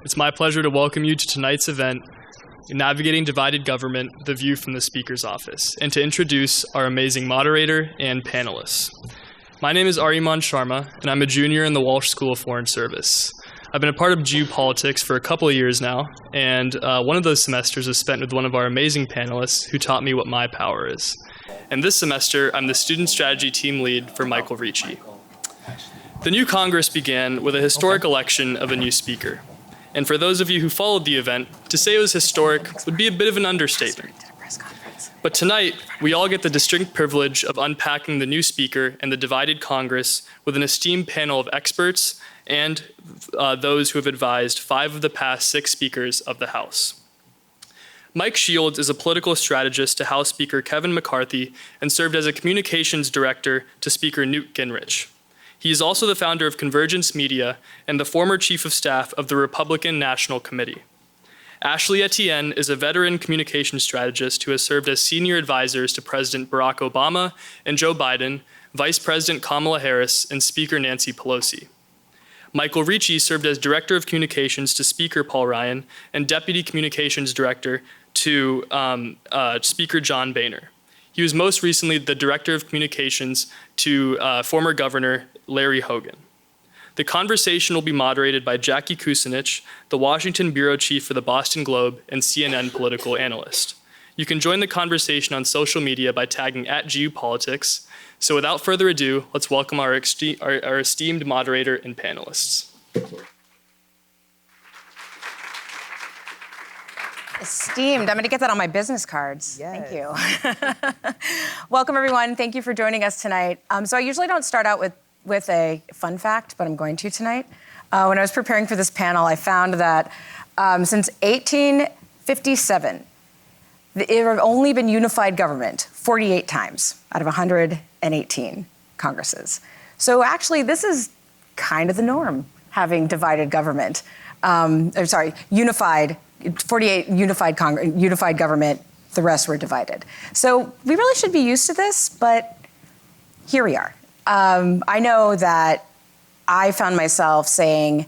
It's my pleasure to welcome you to tonight's event, Navigating Divided Government, The View from the Speaker's Office, and to introduce our amazing moderator and panelists. My name is Ariman Sharma, and I'm a junior in the Walsh School of Foreign Service. I've been a part of geopolitics for a couple of years now, and one of those semesters was spent with one of our amazing panelists who taught me what my power is. And this semester, I'm the Student Strategy Team Lead for Michael Ricci. The new Congress began with a historic election of a new speaker. And for those of you who followed the event, to say it was historic would be a bit of an understatement. But tonight, we all get the distinct privilege of unpacking the new speaker and the divided Congress with an esteemed panel of experts and those who have advised 5 of the past 6 speakers of the House. Mike Shields is a political strategist to House Speaker Kevin McCarthy and served as a communications director to Speaker Newt Gingrich. He is also the founder of Convergence Media and the former chief of staff of the Republican National Committee. Ashley Etienne is a veteran communications strategist who has served as senior advisors to President Barack Obama and Joe Biden, Vice President Kamala Harris, and Speaker Nancy Pelosi. Michael Ricci served as Director of Communications to Speaker Paul Ryan and Deputy Communications Director to Speaker John Boehner. He was most recently the Director of Communications to former Governor Larry Hogan. The conversation will be moderated by Jackie Kucinich, the Washington Bureau Chief for the Boston Globe and CNN political analyst. You can join the conversation on social media by tagging @GUPolitics. So without further ado, let's welcome our esteemed moderator and panelists. Esteemed, I'm going to get that on my business cards. Yes. Thank you. Welcome, everyone. Thank you for joining us tonight. So I usually don't start out with a fun fact, but I'm going to tonight. When I was preparing for this panel, I found that since 1857, there have only been unified government 48 times out of 118 Congresses. So actually, this is kind of the norm, having divided government. Unified, 48 unified government, the rest were divided. So we really should be used to this, but here we are. I know that I found myself saying,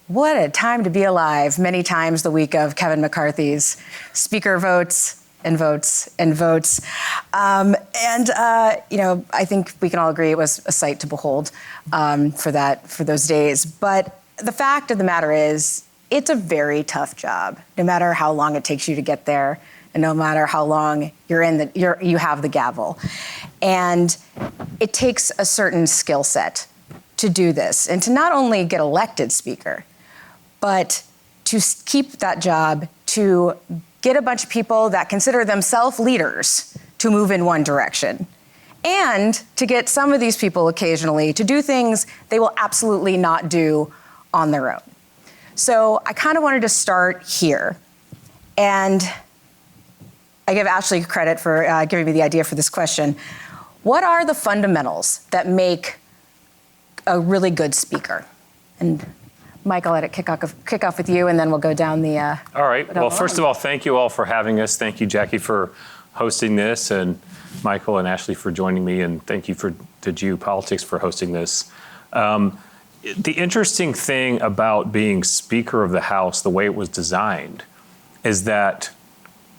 what a time to be alive, many times the week of Kevin McCarthy's speaker votes and votes and votes. I think we can all agree it was a sight to behold for those days. But the fact of the matter is, it's a very tough job, no matter how long it takes you to get there, and no matter how long you have the gavel. And it takes a certain skill set to do this, and to not only get elected speaker, but to keep that job, to get a bunch of people that consider themselves leaders to move in one direction, and to get some of these people occasionally to do things they will absolutely not do on their own. So I kind of wanted to start here, and I give Ashley credit for giving me the idea for this question. What are the fundamentals that make a really good speaker? And Mike, I'll let it kick off with you, and then we'll go down the... All right. Well, first of all, thank you all for having us. Thank you, Jackie, for hosting this, and Michael and Ashley for joining me, and thank you to GeoPolitics for hosting this. The interesting thing about being Speaker of the House, the way it was designed, is that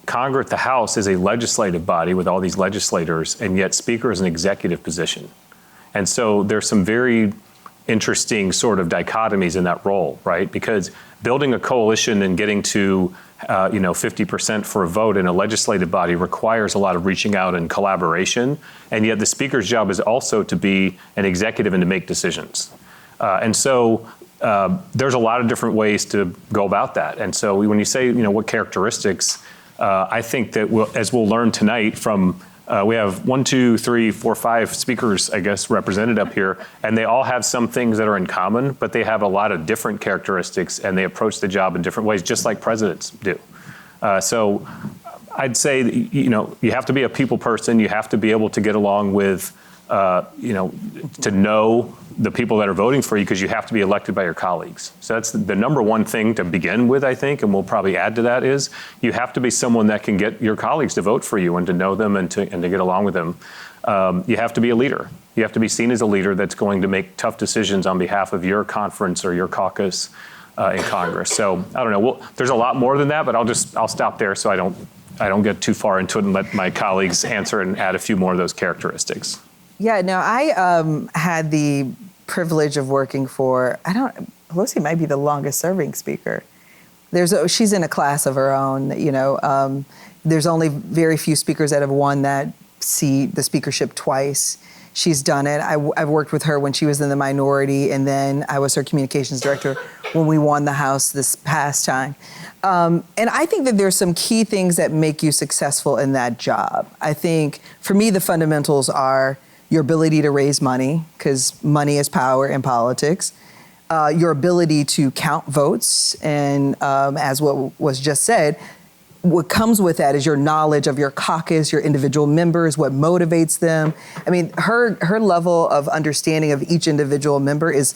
Congress, the House, is a legislative body with all these legislators, and yet Speaker is an executive position. And so there's some very interesting sort of dichotomies in that role, right? Because building a coalition and getting to 50% for a vote in a legislative body requires a lot of reaching out and collaboration, and yet the Speaker's job is also to be an executive and to make decisions. And so there's a lot of different ways to go about that. And so when you say, what characteristics, I think that as we'll learn tonight from, we have 1, 2, 3, 4, 5 speakers, I guess, represented up here, and they all have some things that are in common, but they have a lot of different characteristics, and they approach the job in different ways, just like presidents do. So I'd say, you have to be a people person. You have to be able to get along with, to know the people that are voting for you, because you have to be elected by your colleagues. So that's the number one thing to begin with, I think, and we'll probably add to that, is you have to be someone that can get your colleagues to vote for you and to know them and to get along with them. You have to be a leader. You have to be seen as a leader that's going to make tough decisions on behalf of your conference or your caucus. in Congress. So I don't know. Well, there's a lot more than that, but I'll stop there so I don't get too far into it and let my colleagues answer and add a few more of those characteristics. Yeah, no, I had the privilege of working for, Pelosi might be the longest serving speaker. She's in a class of her own, there's only very few speakers that have won that seat, the speakership twice. She's done it. I've worked with her when she was in the minority, and then I was her communications director when we won the House this past time. And I think that there's some key things that make you successful in that job. I think, for me, the fundamentals are your ability to raise money, because money is power in politics, your ability to count votes, and as what was just said, what comes with that is your knowledge of your caucus, your individual members, what motivates them. I mean, her level of understanding of each individual member is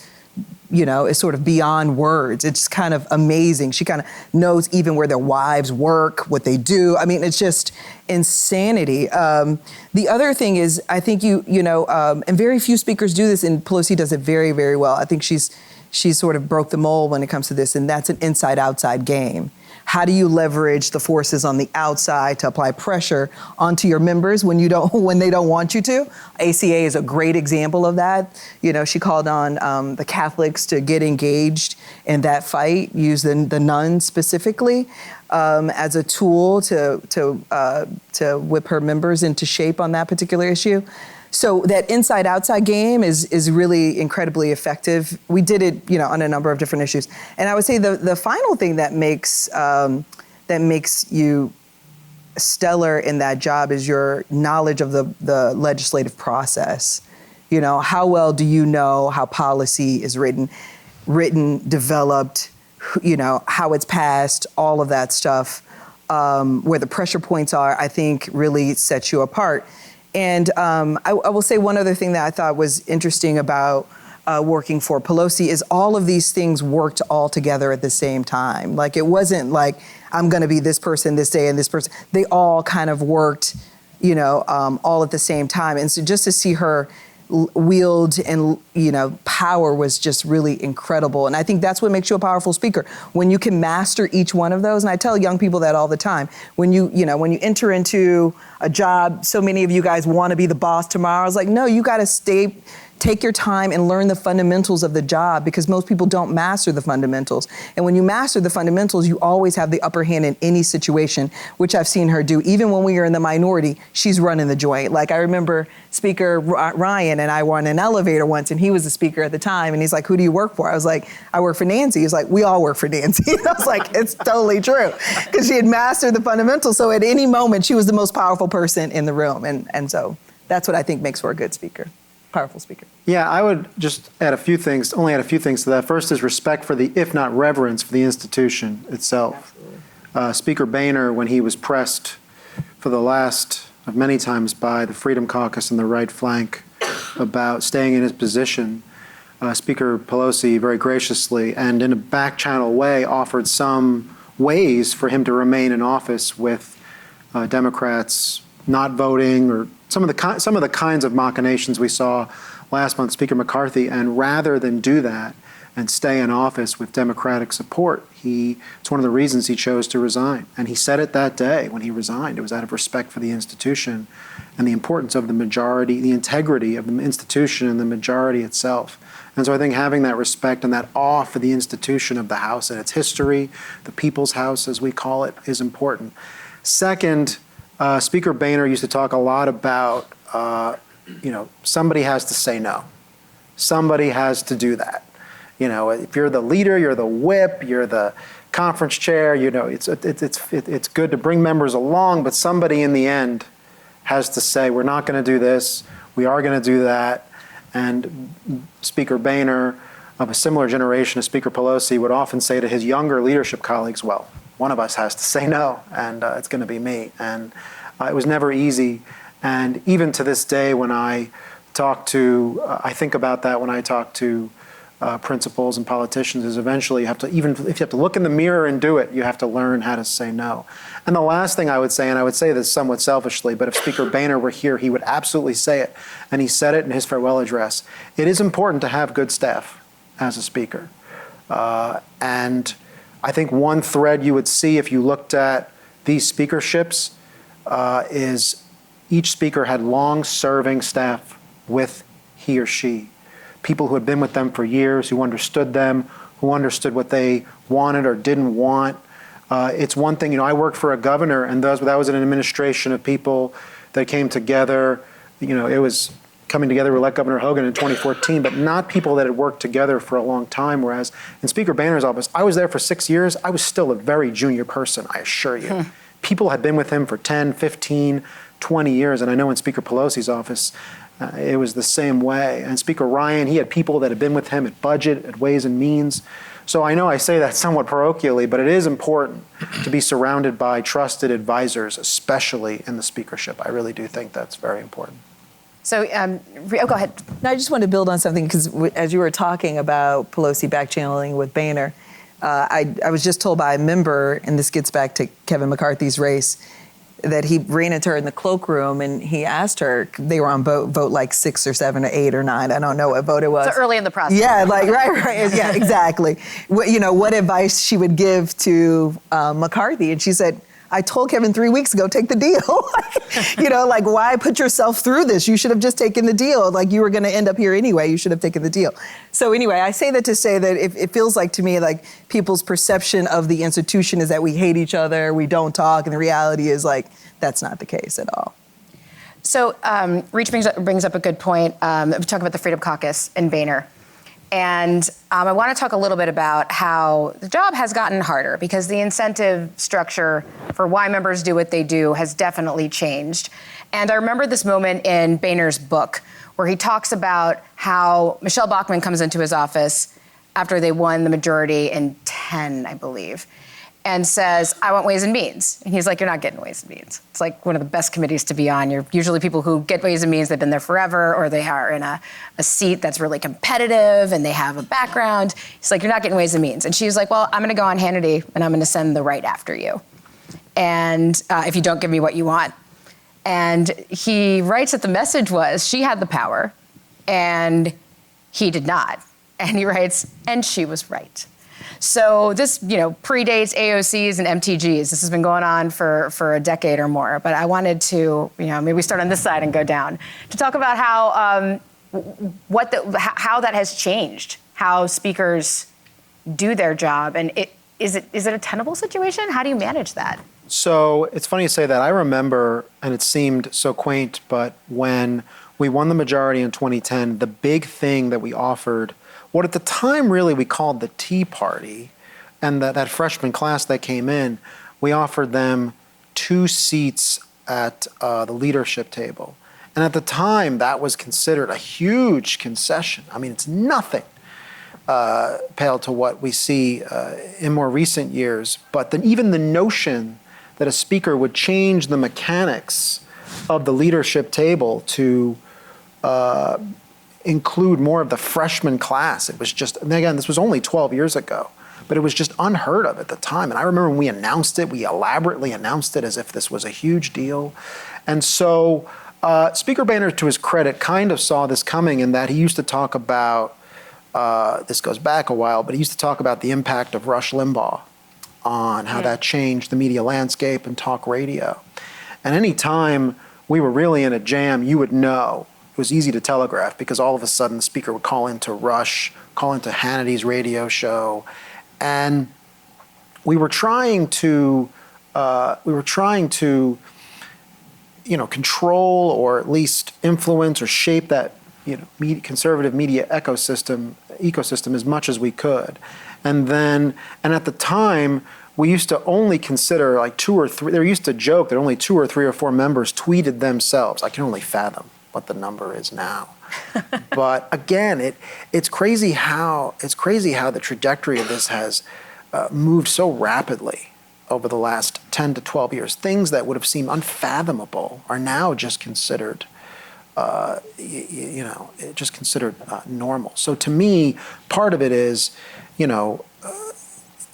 sort of beyond words. It's kind of amazing. She kind of knows even where their wives work, what they do. I mean, it's just insanity. The other thing is, I think and very few speakers do this, and Pelosi does it very, very well. I think she's sort of broke the mold when it comes to this, and that's an inside-outside game. How do you leverage the forces on the outside to apply pressure onto your members when they don't want you to? ACA is a great example of that. She called on the Catholics to get engaged in that fight, use the nuns specifically as a tool to whip her members into shape on that particular issue. So that inside-outside game is really incredibly effective. We did it, on a number of different issues. And I would say the final thing that makes you stellar in that job is your knowledge of the legislative process. How well do you know how policy is written, developed, how it's passed, all of that stuff, where the pressure points are, I think really sets you apart. And I will say one other thing that I thought was interesting about working for Pelosi is all of these things worked all together at the same time. Like, it wasn't like, I'm going to be this person this day and this person. They all kind of worked, all at the same time. And so just to see her wield and power was just really incredible. And I think that's what makes you a powerful speaker, when you can master each one of those. And I tell young people that all the time. When you enter into a job, so many of you guys want to be the boss tomorrow. I was like, no, you got to take your time and learn the fundamentals of the job, because most people don't master the fundamentals. And when you master the fundamentals, you always have the upper hand in any situation, which I've seen her do. Even when we were in the minority, she's running the joint. Like, I remember Speaker Ryan and I were on an elevator once, and he was the speaker at the time, and he's like, who do you work for? I was like, I work for Nancy. He's like, we all work for Nancy. And I was like, it's totally true, because she had mastered the fundamentals. So at any moment, she was the most powerful person in the room. And so that's what I think makes for a good speaker. Powerful speaker. Yeah, I would just add a few things to that. First is respect for if not reverence, for the institution itself. Speaker Boehner, when he was pressed for the last of many times by the Freedom Caucus and the right flank about staying in his position, Speaker Pelosi very graciously and in a back-channel way offered some ways for him to remain in office with Democrats not voting, or some of the kinds of machinations we saw last month, Speaker McCarthy. And rather than do that and stay in office with Democratic support, it's one of the reasons he chose to resign. And he said it that day when he resigned. It was out of respect for the institution and the importance of the majority, the integrity of the institution and the majority itself. And so I think having that respect and that awe for the institution of the House and its history, the People's House as we call it, is important. Second, Speaker Boehner used to talk a lot about, somebody has to say no. Somebody has to do that. If you're the leader, you're the whip, you're the conference chair, it's good to bring members along, but somebody in the end has to say, we're not going to do this, we are going to do that. And Speaker Boehner, of a similar generation as Speaker Pelosi, would often say to his younger leadership colleagues, well, one of us has to say no, and it's going to be me. And it was never easy. And even to this day, when I I think about that when I talk to principals and politicians, is eventually even if you have to look in the mirror and do it, you have to learn how to say no. And the last thing I would say, and I would say this somewhat selfishly, but if Speaker Boehner were here, he would absolutely say it. And he said it in his farewell address. It is important to have good staff as a speaker. And I think one thread you would see if you looked at these speakerships is each speaker had long-serving staff with he or she, people who had been with them for years, who understood them, who understood what they wanted or didn't want. It's one thing, I worked for a governor, and that was an administration of people that came together. It was coming together to elect Governor Hogan in 2014, but not people that had worked together for a long time. Whereas in Speaker Boehner's office, I was there for 6 years. I was still a very junior person, I assure you. People had been with him for 10, 15, 20 years, and I know in Speaker Pelosi's office, it was the same way. And Speaker Ryan, he had people that had been with him at Budget, at Ways and Means. So I know I say that somewhat parochially, but it is important to be surrounded by trusted advisors, especially in the speakership. I really do think that's very important. So, go ahead. No, I just want to build on something, because as you were talking about Pelosi back-channeling with Boehner, I was just told by a member, and this gets back to Kevin McCarthy's race, that he ran into her in the cloakroom and he asked her, they were on vote like 6 or 7 or 8 or 9, I don't know what vote it was. So early in the process. Yeah, right, yeah, exactly. What advice she would give to McCarthy, and she said, I told Kevin 3 weeks ago, take the deal. Why put yourself through this? You should have just taken the deal. You were going to end up here anyway. You should have taken the deal. So anyway, I say that to say that it feels like to me like people's perception of the institution is that we hate each other, we don't talk, and the reality is that's not the case at all. So Reach brings up a good point. We talk about the Freedom Caucus and Boehner. And I want to talk a little bit about how the job has gotten harder, because the incentive structure for why members do what they do has definitely changed. And I remember this moment in Boehner's book where he talks about how Michelle Bachmann comes into his office after they won the majority in 10, I believe, and says, I want Ways and Means. And he's like, you're not getting Ways and Means. It's like one of the best committees to be on. You're usually people who get Ways and Means, they've been there forever, or they are in a seat that's really competitive and they have a background. He's like, you're not getting Ways and Means. And she's like, well, I'm going to go on Hannity and I'm going to send the right after you. And if you don't give me what you want. And he writes that the message was she had the power and he did not. And he writes, and she was right. So this, predates AOCs and MTGs. This has been going on for a decade or more. But I wanted to, maybe start on this side and go down to talk about how how that has changed, how speakers do their job, and is it a tenable situation? How do you manage that? So it's funny you say that. I remember, and it seemed so quaint, but when we won the majority in 2010, the big thing that we offered, what at the time really we called the Tea Party, and that freshman class that came in, we offered them 2 seats at the leadership table. And at the time, that was considered a huge concession. I mean, it's nothing pale to what we see in more recent years. But even the notion that a speaker would change the mechanics of the leadership table to include more of the freshman class. It was just, and again, this was only 12 years ago, but it was just unheard of at the time. And I remember when we announced it, we elaborately announced it as if this was a huge deal. And so Speaker Boehner, to his credit, kind of saw this coming in that he used to talk about, this goes back a while, but he used to talk about the impact of Rush Limbaugh on how that changed the media landscape and talk radio. And any time we were really in a jam, you would know. It was easy to telegraph because all of a sudden the speaker would call into Rush, call into Hannity's radio show, and we were trying to control or at least influence or shape that conservative media ecosystem as much as we could. And at the time, we used to only consider like 2 or 3, they used to joke that only 2 or 3 or 4 members tweeted themselves. I can only fathom what the number is now. But again, it's crazy how the trajectory of this has moved so rapidly over the last 10 to 12 years. Things that would have seemed unfathomable are now just considered normal. So to me, part of it is, in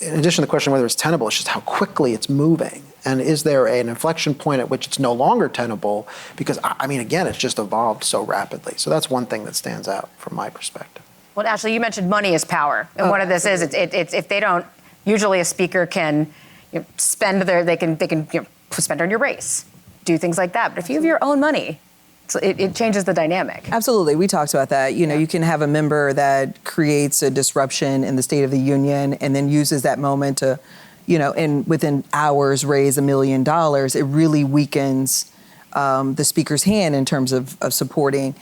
addition to the question whether it's tenable, it's just how quickly it's moving. And is there an inflection point at which it's no longer tenable? Because, again, it's just evolved so rapidly. So that's one thing that stands out from my perspective. Well, Ashley, you mentioned money is power, and one of this is it's if they don't. Usually, a speaker can spend they can spend on your race, do things like that. But if you have your own money, it changes the dynamic. Absolutely, we talked about that. You can have a member that creates a disruption in the State of the Union and then uses that moment to, and within hours raise $1 million. It really weakens the speaker's hand in terms of supporting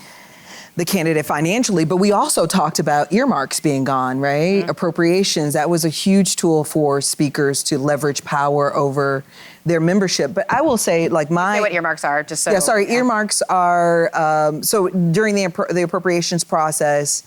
the candidate financially. But we also talked about earmarks being gone, right? Mm-hmm. Appropriations, that was a huge tool for speakers to leverage power over their membership. But I will say, say what earmarks are, just so. Yeah, sorry, earmarks are, so during the appropriations process,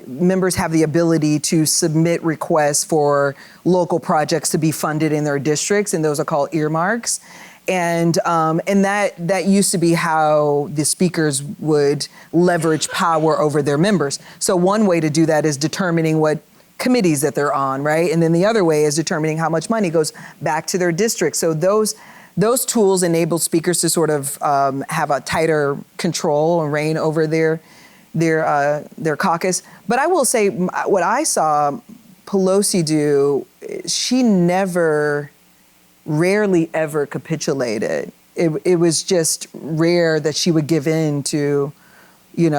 members have the ability to submit requests for local projects to be funded in their districts, and those are called earmarks. And that used to be how the speakers would leverage power over their members. So one way to do that is determining what committees that they're on, right? And then the other way is determining how much money goes back to their district. So those tools enable speakers to sort of have a tighter control and reign over their caucus. But I will say, what I saw Pelosi do, she rarely ever capitulated. It was just rare that she would give in to,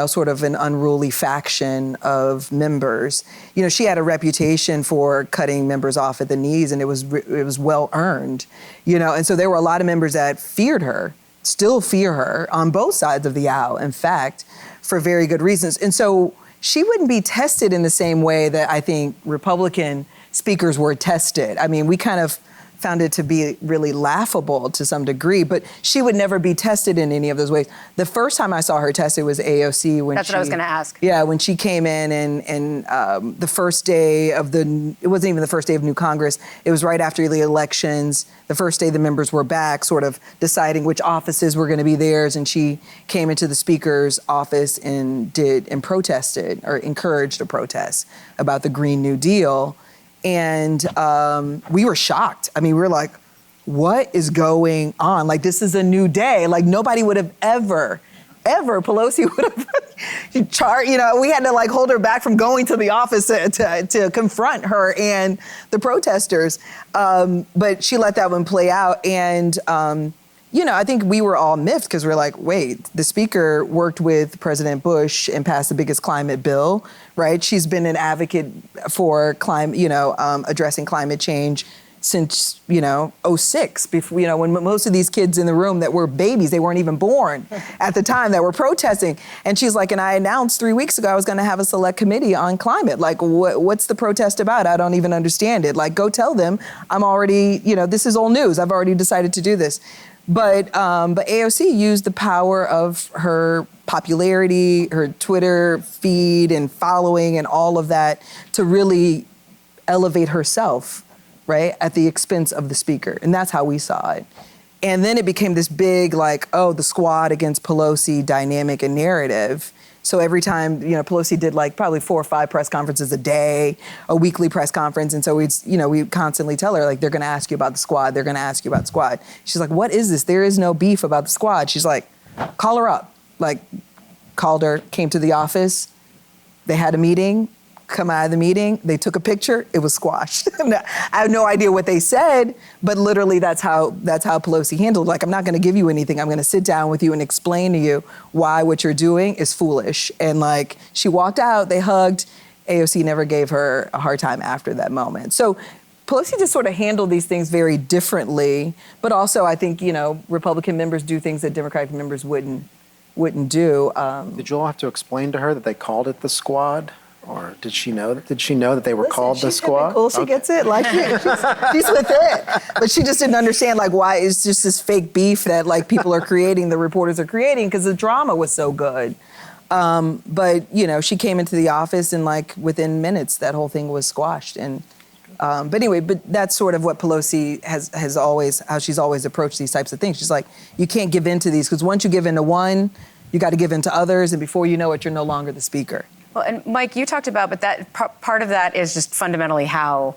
sort of an unruly faction of members. She had a reputation for cutting members off at the knees, and it was well earned. And so there were a lot of members that feared her, still fear her on both sides of the aisle, in fact, for very good reasons. And so she wouldn't be tested in the same way that I think Republican speakers were tested. I mean, we kind of found it to be really laughable to some degree, but she would never be tested in any of those ways. The first time I saw her tested was AOC when That's what I was going to ask. Yeah, when she came in and the first day of it wasn't even the first day of new Congress, it was right after the elections. The first day the members were back, sort of deciding which offices were going to be theirs, and she came into the speaker's office and protested, or encouraged a protest about the Green New Deal. And we were shocked. I mean, we were like, what is going on? Like, this is a new day. Like, nobody would have ever, Pelosi would have we had to hold her back from going to the office to confront her and the protesters. But she let that one play out. And, I think we were all miffed because we're like, wait, the speaker worked with President Bush and passed the biggest climate bill, right? She's been an advocate for addressing climate change since, 2006, before, when most of these kids in the room that were babies, they weren't even born at the time, that were protesting. And she's like, and I announced 3 weeks ago I was going to have a select committee on climate. Like, what's the protest about? I don't even understand it. Like, go tell them I'm already, this is old news. I've already decided to do this. But AOC used the power of her popularity, her Twitter feed and following and all of that to really elevate herself, right, at the expense of the speaker. And that's how we saw it. And then it became this big, the squad against Pelosi dynamic and narrative. So every time, Pelosi did probably 4 or 5 press conferences a day, a weekly press conference. And so we constantly tell her, they're going to ask you about the squad. They're going to ask you about the squad. She's like, what is this? There is no beef about the squad. She's like, call her up. Called her, came to the office. They had a meeting. Come out of the meeting, they took a picture, it was squashed. I have no idea what they said, but literally that's how Pelosi handled it. I'm not going to give you anything. I'm going to sit down with you and explain to you why what you're doing is foolish. And she walked out, they hugged. AOC never gave her a hard time after that moment. So Pelosi just sort of handled these things very differently, but also I think, Republican members do things that Democratic members wouldn't do. Did you all have to explain to her that they called it the squad? Or did she know that they were called the squad? Cool. She gets it. She's with it. But she just didn't understand why it's just this fake beef that people are creating, the reporters are creating, because the drama was so good. But she came into the office and within minutes that whole thing was squashed. And but anyway, that's sort of what Pelosi has always, how she's always approached these types of things. She's like, you can't give in to these, because once you give in to one, you got to give in to others, and before you know it, you're no longer the speaker. Well, and Mike, you talked about, but that part of that is just fundamentally how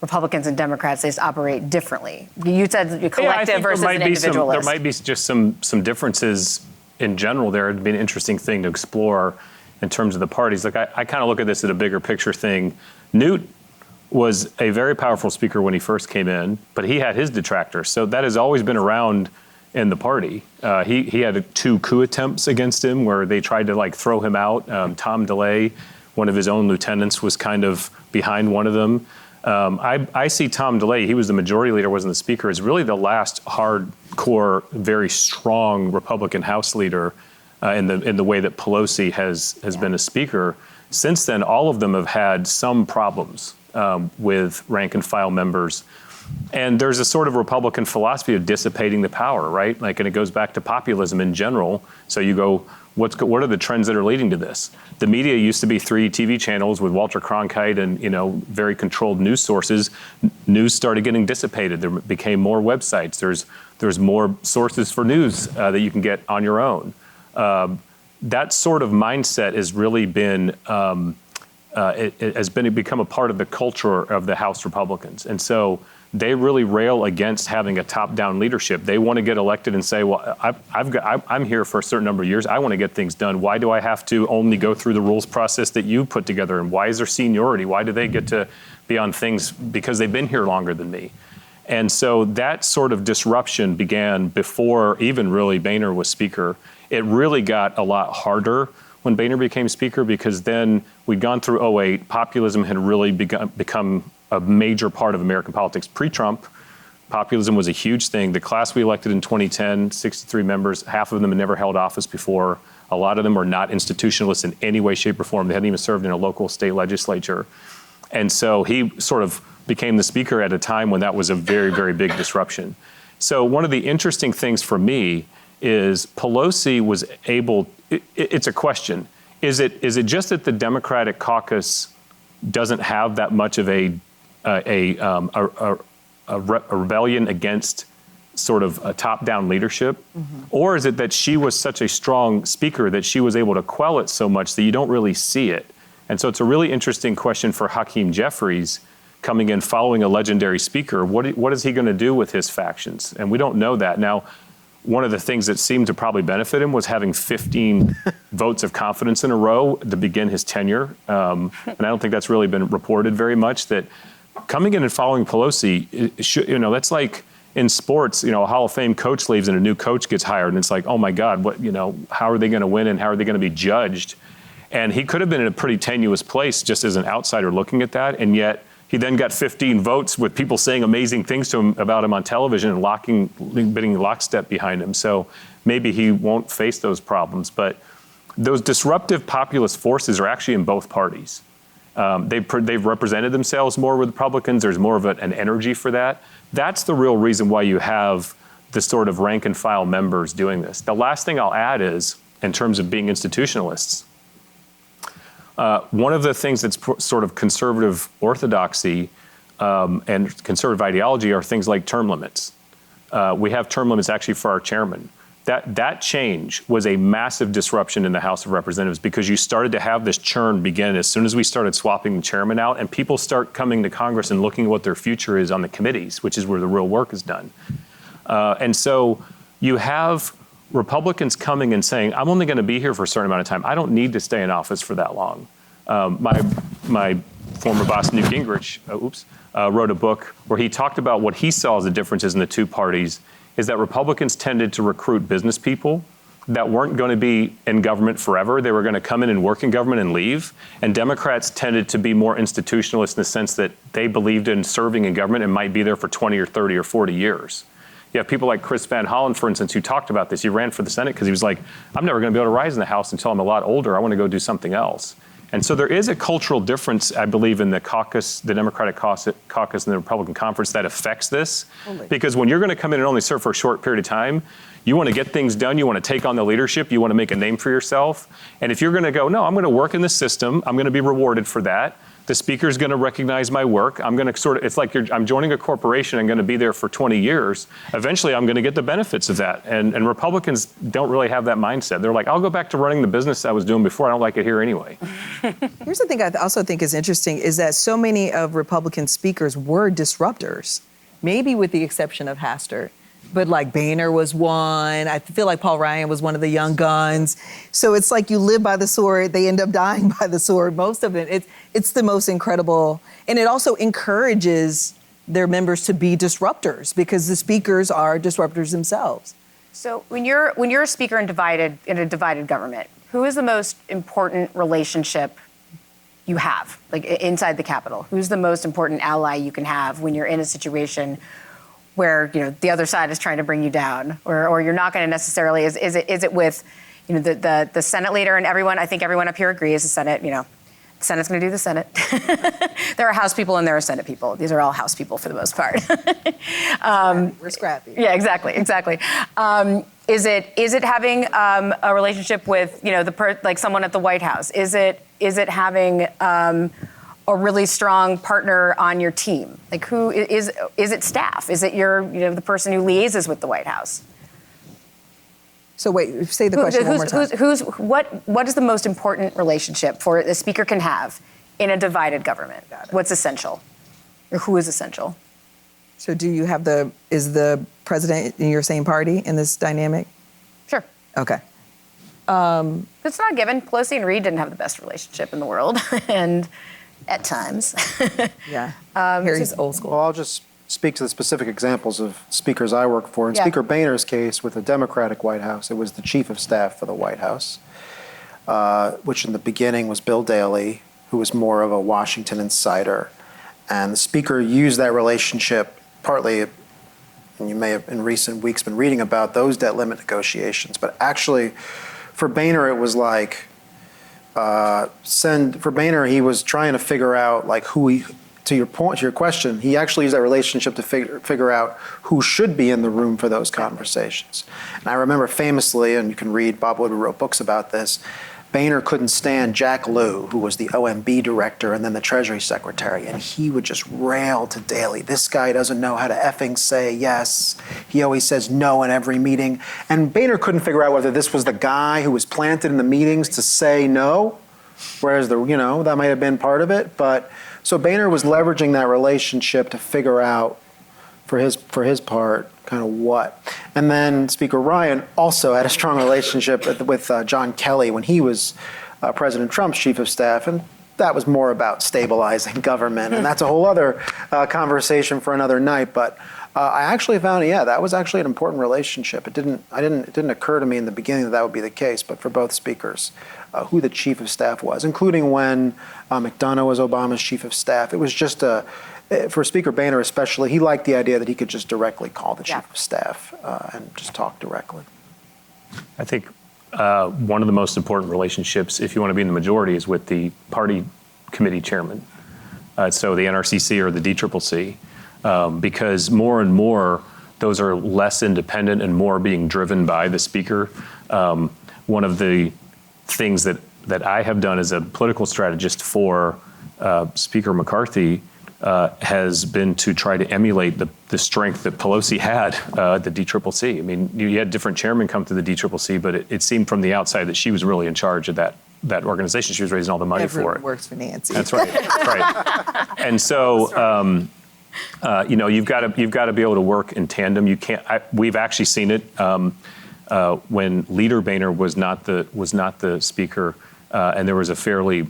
Republicans and Democrats, they just operate differently. You said collective versus an individualist. There might be just some differences in general. There would be an interesting thing to explore in terms of the parties. Like I kind of look at this as a bigger picture thing. Newt was a very powerful speaker when he first came in, but he had his detractors. So that has always been around in the party. He had 2 coup attempts against him where they tried to like throw him out. Tom DeLay, one of his own lieutenants, was kind of behind one of them. I see Tom DeLay, he was the majority leader, wasn't the speaker, as really the last hardcore, very strong Republican House leader in the way that Pelosi has been a speaker. Since then, all of them have had some problems with rank and file members. And there's a sort of Republican philosophy of dissipating the power, right? Like, and it goes back to populism in general. So you go, what are the trends that are leading to this? The media used to be 3 TV channels with Walter Cronkite and, very controlled news sources. News started getting dissipated. There became more websites. There's more sources for news that you can get on your own. That sort of mindset has really been, it has become a part of the culture of the House Republicans. And so they really rail against having a top-down leadership. They want to get elected and say, well, I'm here for a certain number of years. I want to get things done. Why do I have to only go through the rules process that you put together? And why is there seniority? Why do they get to be on things because they've been here longer than me? And so that sort of disruption began before even really Boehner was speaker. It really got a lot harder when Boehner became speaker, because then we'd gone through 2008. Populism had really become a major part of American politics. Pre-Trump, populism was a huge thing. The class we elected in 2010, 63 members, half of them had never held office before. A lot of them were not institutionalists in any way, shape, or form. They hadn't even served in a local state legislature. And so he sort of became the speaker at a time when that was a very, very big disruption. So one of the interesting things for me is Pelosi was able, it's a question. Is it just that the Democratic caucus doesn't have that much of a rebellion against sort of a top-down leadership? Mm-hmm. Or is it that she was such a strong speaker that she was able to quell it so much that you don't really see it? And so it's a really interesting question for Hakeem Jeffries coming in following a legendary speaker. What is he going to do with his factions? And we don't know that. Now, one of the things that seemed to probably benefit him was having 15 votes of confidence in a row to begin his tenure. And I don't think that's really been reported very much, that coming in and following Pelosi, that's like in sports, a Hall of Fame coach leaves and a new coach gets hired. And it's like, oh my God, how are they going to win and how are they going to be judged? And he could have been in a pretty tenuous place just as an outsider looking at that. And yet he then got 15 votes with people saying amazing things to him about him on television and bidding lockstep behind him. So maybe he won't face those problems. But those disruptive populist forces are actually in both parties. They've represented themselves more with Republicans. There's more of an energy for that. That's the real reason why you have the sort of rank and file members doing this. The last thing I'll add is, in terms of being institutionalists, one of the things that's sort of conservative orthodoxy and conservative ideology are things like term limits. We have term limits actually for our chairman. That change was a massive disruption in the House of Representatives, because you started to have this churn begin as soon as we started swapping the chairman out, and people start coming to Congress and looking at what their future is on the committees, which is where the real work is done. And so you have Republicans coming and saying, I'm only going to be here for a certain amount of time. I don't need to stay in office for that long. My former boss, Newt Gingrich, wrote a book where he talked about what he saw as the differences in the two parties, is that Republicans tended to recruit business people that weren't going to be in government forever. They were going to come in and work in government and leave. And Democrats tended to be more institutionalist in the sense that they believed in serving in government and might be there for 20 or 30 or 40 years. You have people like Chris Van Hollen, for instance, who talked about this. He ran for the Senate because he was like, I'm never going to be able to rise in the House until I'm a lot older. I want to go do something else. And so there is a cultural difference, I believe, in the caucus, the Democratic caucus and the Republican conference that affects this. Because when you're going to come in and only serve for a short period of time, you want to get things done. You want to take on the leadership. You want to make a name for yourself. And if you're going to go, no, I'm going to work in the system. I'm going to be rewarded for that. The speaker's going to recognize my work. I'm going to it's like I'm joining a corporation. I'm going to be there for 20 years. Eventually, I'm going to get the benefits of that. And Republicans don't really have that mindset. They're like, I'll go back to running the business I was doing before. I don't like it here anyway. Here's the thing I also think is interesting is that so many of Republican speakers were disruptors, maybe with the exception of Hastert. but like Boehner was one. I feel like Paul Ryan was one of the young guns. So it's like you live by the sword, they end up dying by the sword. Most of it, it's the most incredible. And it also encourages their members to be disruptors because the speakers are disruptors themselves. So when you're a speaker in a divided government, who is the most important relationship you have, like inside the Capitol? Who's the most important ally you can have when you're in a situation where the other side is trying to bring you down, or you're not going to necessarily? Is it with the Senate leader and everyone? I think everyone up here agrees the Senate. The Senate's going to do the Senate. There are House people and there are Senate people. These are all House people for the most part. We're scrappy. Yeah, exactly. Is it having a relationship with like someone at the White House? Is it having a really strong partner on your team? Like who is it? Staff? Is it the person who liaises with the White House? So wait, say the question one more time. What is the most important relationship for the speaker can have in a divided government? What's essential? Or who is essential? So do you have is the president in your same party in this dynamic? Sure. Okay. It's not given. Pelosi and Reid didn't have the best relationship in the world, and at times. Yeah. Harry's old school. Well, I'll just speak to the specific examples of speakers I work for. In Speaker Boehner's case with the Democratic White House, it was the chief of staff for the White House, which in the beginning was Bill Daley, who was more of a Washington insider. And the speaker used that relationship partly, and you may have in recent weeks been reading about those debt limit negotiations, but actually for Boehner it was like, for Boehner he was trying to figure out like to your question, he actually used that relationship to figure out who should be in the room for those conversations. And I remember famously, and you can read, Bob Woodward wrote books about this, Boehner couldn't stand Jack Lew, who was the OMB director and then the Treasury Secretary, and he would just rail to Daley. This guy doesn't know how to effing say yes. He always says no in every meeting. And Boehner couldn't figure out whether this was the guy who was planted in the meetings to say no, whereas that might have been part of it. But so Boehner was leveraging that relationship to figure out for his part kind of what. And then Speaker Ryan also had a strong relationship with John Kelly when he was President Trump's chief of staff, and that was more about stabilizing government, and that's a whole other conversation for another night. But I actually found, that was actually an important relationship. It didn't occur to me in the beginning that would be the case, but for both speakers, who the chief of staff was, including when McDonough was Obama's chief of staff. It was just for Speaker Boehner especially, he liked the idea that he could just directly call the chief of staff and just talk directly. I think one of the most important relationships, if you want to be in the majority, is with the party committee chairman. So the NRCC or the DCCC, because more and more those are less independent and more being driven by the speaker. One of the things that I have done as a political strategist for Speaker McCarthy has been to try to emulate the strength that Pelosi had at the DCCC. I mean, you had different chairmen come to the DCCC, but it seemed from the outside that she was really in charge of that organization. She was raising all the money for it. Works for Nancy. That's right. That's right. And so, you've got to be able to work in tandem. You can't. We've actually seen it when Leader Boehner was not the speaker, and there was a fairly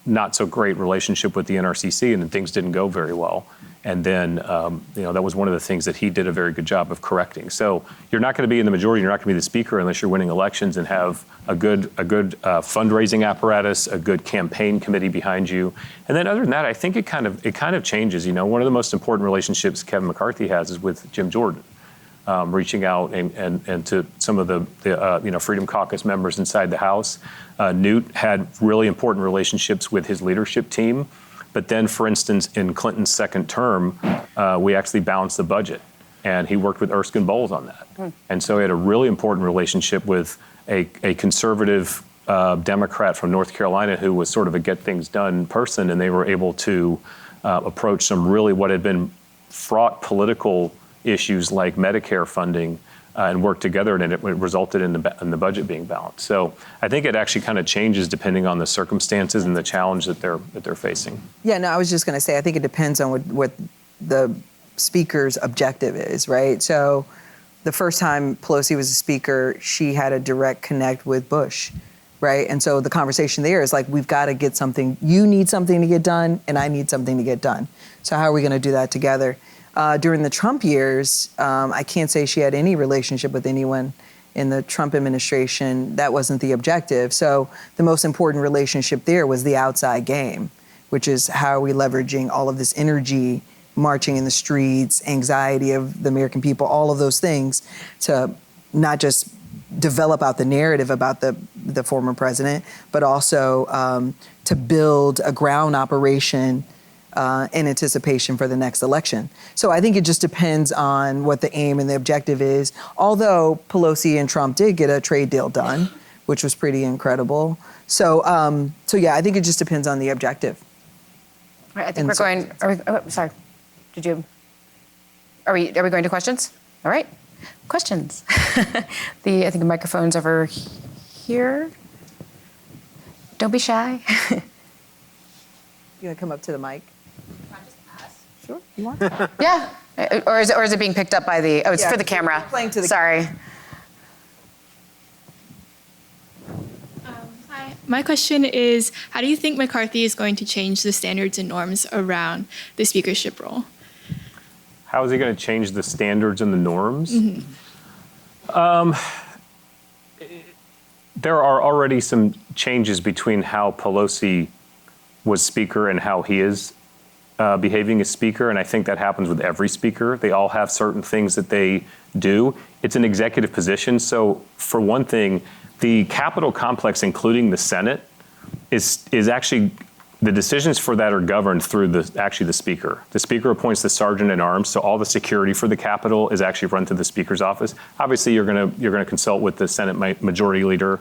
not so great relationship with the NRCC, and then things didn't go very well. And then, that was one of the things that he did a very good job of correcting. So you're not going to be in the majority, you're not going to be the speaker unless you're winning elections and have a good fundraising apparatus, a good campaign committee behind you. And then other than that, I think it kind of changes. One of the most important relationships Kevin McCarthy has is with Jim Jordan. Reaching out and to some of the Freedom Caucus members inside the House. Newt had really important relationships with his leadership team. But then, for instance, in Clinton's second term, we actually balanced the budget. And he worked with Erskine Bowles on that. And so he had a really important relationship with a conservative Democrat from North Carolina who was sort of a get things done person. And they were able to approach some really what had been fraught political issues like Medicare funding and work together, and it resulted in the budget being balanced. So I think it actually kind of changes depending on the circumstances and the challenge that they're facing. Yeah, no, I was just going to say, I think it depends on what the speaker's objective is, right? So the first time Pelosi was a speaker, she had a direct connect with Bush, right? And so the conversation there is like, we've got to get something, you need something to get done, and I need something to get done. So how are we going to do that together? During the Trump years, I can't say she had any relationship with anyone in the Trump administration. That wasn't the objective. So the most important relationship there was the outside game, which is how are we leveraging all of this energy, marching in the streets, anxiety of the American people, all of those things to not just develop out the narrative about the former president, but also to build a ground operation in anticipation for the next election. So I think it just depends on what the aim and the objective is. Although Pelosi and Trump did get a trade deal done, which was pretty incredible. So yeah, I think it just depends on the objective. All right, I think we're going. Sorry, Are we going to questions? All right, questions. I think the microphone's over here. Don't be shy. You gonna come up to the mic? Sure, you want? Yeah, or is it being picked up by the? Oh, it's Yeah, for the camera. playing to the Sorry. Hi. My question is, how do you think McCarthy is going to change the standards and norms around the speakership role? How is he going to change the standards and the norms? There are already some changes between how Pelosi was speaker and how he is behaving as speaker, and I think that happens with every speaker. They all have certain things that they do. It's an executive position, so for one thing, the Capitol complex, including the Senate, is actually, the decisions for that are governed through the speaker. The speaker appoints the sergeant at arms, so all the security for the Capitol is actually run through the speaker's office. Obviously, you're gonna consult with the Senate majority leader,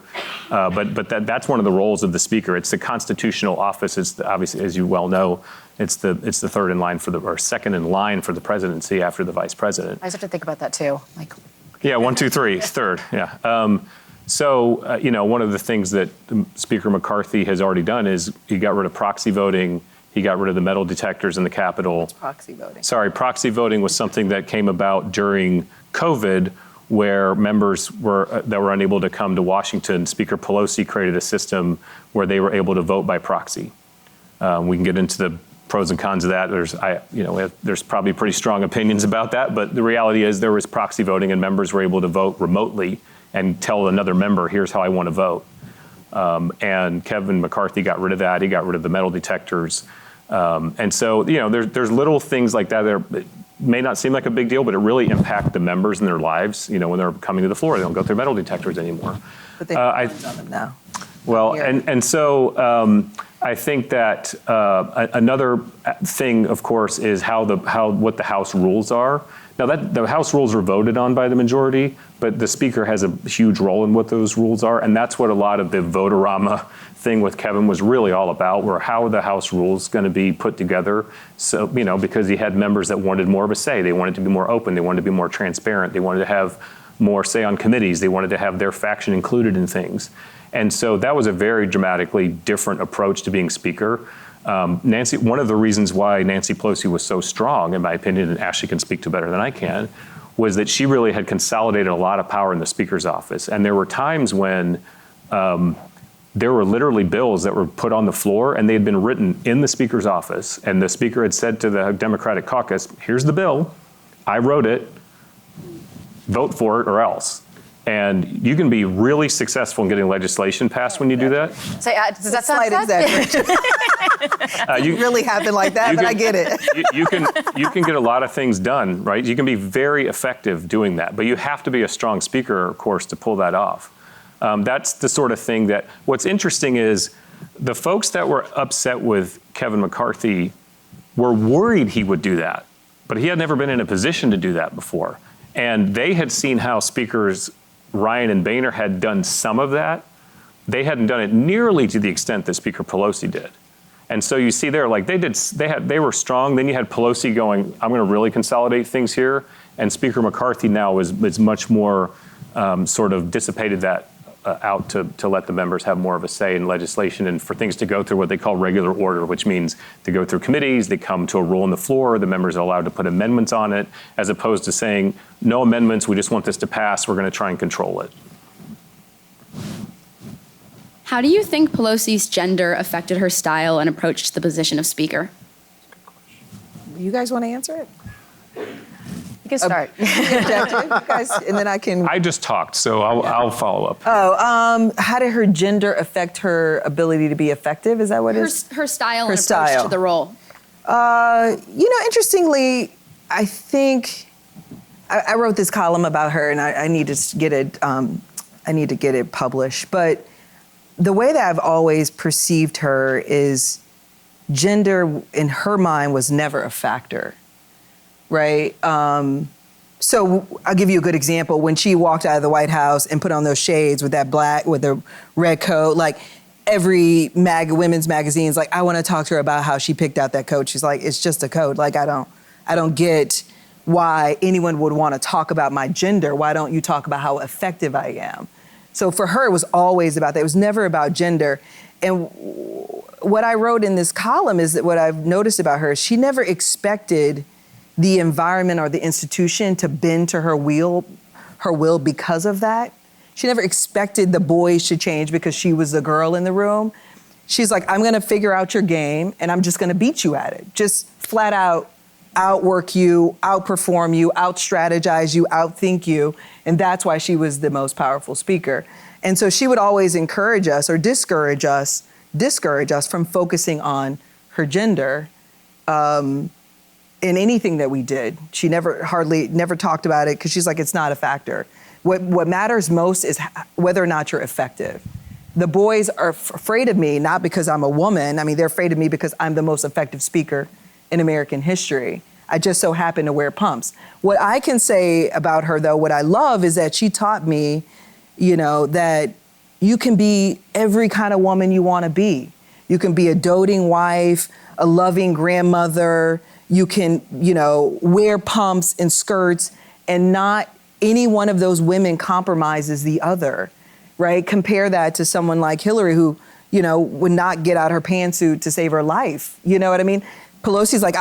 but that's one of the roles of the speaker. It's the constitutional office. It's obviously, as you well know, it's the third in line or second in line for the presidency after the vice president. I just have to think about that too. Like. Yeah, 1, 2, 3, third. Yeah. So, one of the things that Speaker McCarthy has already done is he got rid of proxy voting. He got rid of the metal detectors in the Capitol. It's proxy voting. Sorry, proxy voting was something that came about during COVID, where members that were unable to come to Washington. Speaker Pelosi created a system where they were able to vote by proxy. We can get into the pros and cons of that. There's probably pretty strong opinions about that, but the reality is there was proxy voting and members were able to vote remotely and tell another member, here's how I want to vote. And Kevin McCarthy got rid of that. He got rid of the metal detectors. And so, there's little things like that that may not seem like a big deal, but it really impact the members in their lives. When they're coming to the floor, they don't go through metal detectors anymore. But they on them now. Well, and so I think that another thing, of course, is what the House rules are. Now, the House rules are voted on by the majority, but the Speaker has a huge role in what those rules are, and that's what a lot of the vote-a-rama thing with Kevin was really all about, were how are the House rules going to be put together. So, because he had members that wanted more of a say. They wanted to be more open. They wanted to be more transparent. They wanted to have more say on committees. They wanted to have their faction included in things. And so that was a very dramatically different approach to being Speaker. One of the reasons why Nancy Pelosi was so strong, in my opinion, and Ashley can speak to better than I can, was that she really had consolidated a lot of power in the Speaker's office. And there were times when there were literally bills that were put on the floor and they had been written in the Speaker's office. And the Speaker had said to the Democratic caucus, here's the bill, I wrote it, vote for it or else. And you can be really successful in getting legislation passed when you do that. Say, does that sound Slight exaggeration. It really happened like that, but I get it. You can get a lot of things done, right? You can be very effective doing that, but you have to be a strong speaker, of course, to pull that off. That's the sort of thing that, what's interesting is the folks that were upset with Kevin McCarthy were worried he would do that, but he had never been in a position to do that before. And they had seen how speakers Ryan and Boehner had done some of that. They hadn't done it nearly to the extent that Speaker Pelosi did. And so you see there, like they were strong. Then you had Pelosi going, I'm going to really consolidate things here. And Speaker McCarthy now is much more sort of dissipated that out to let the members have more of a say in legislation and for things to go through what they call regular order, which means to go through committees, they come to a rule on the floor, the members are allowed to put amendments on it, as opposed to saying, no amendments, we just want this to pass, we're going to try and control it. How do you think Pelosi's gender affected her style and approach to the position of Speaker? You guys want to answer it? You can start. You guys, and then I can. I just talked, so I'll follow up. How did her gender affect her ability to be effective? Is that what it is? Her style Her and style. approach to the role. Interestingly, I think I wrote this column about her, and I need to get it. I need to get it published. But the way that I've always perceived her is gender in her mind was never a factor. Right? So I'll give you a good example. When she walked out of the White House and put on those shades with that black, with the red coat, like every women's magazine's like, I want to talk to her about how she picked out that coat. She's like, it's just a coat. Like, I don't get why anyone would want to talk about my gender. Why don't you talk about how effective I am? So for her, it was always about that. It was never about gender. And what I wrote in this column is that what I've noticed about her, she never expected the environment or the institution to bend to her will because of that. She never expected the boys to change because she was the girl in the room. She's like, I'm gonna figure out your game and I'm just gonna beat you at it. Just flat out outwork you, outperform you, out-strategize you, outthink you. And that's why she was the most powerful speaker. And so she would always encourage us or discourage us from focusing on her gender. In anything that we did. She never talked about it because she's like, it's not a factor. What matters most is whether or not you're effective. The boys are afraid of me, not because I'm a woman. I mean, they're afraid of me because I'm the most effective speaker in American history. I just so happen to wear pumps. What I can say about her, though, what I love is that she taught me, that you can be every kind of woman you want to be. You can be a doting wife, a loving grandmother. You can, wear pumps and skirts, and not any one of those women compromises the other, right? Compare that to someone like Hillary who, would not get out her pantsuit to save her life. You know what I mean? Pelosi's like,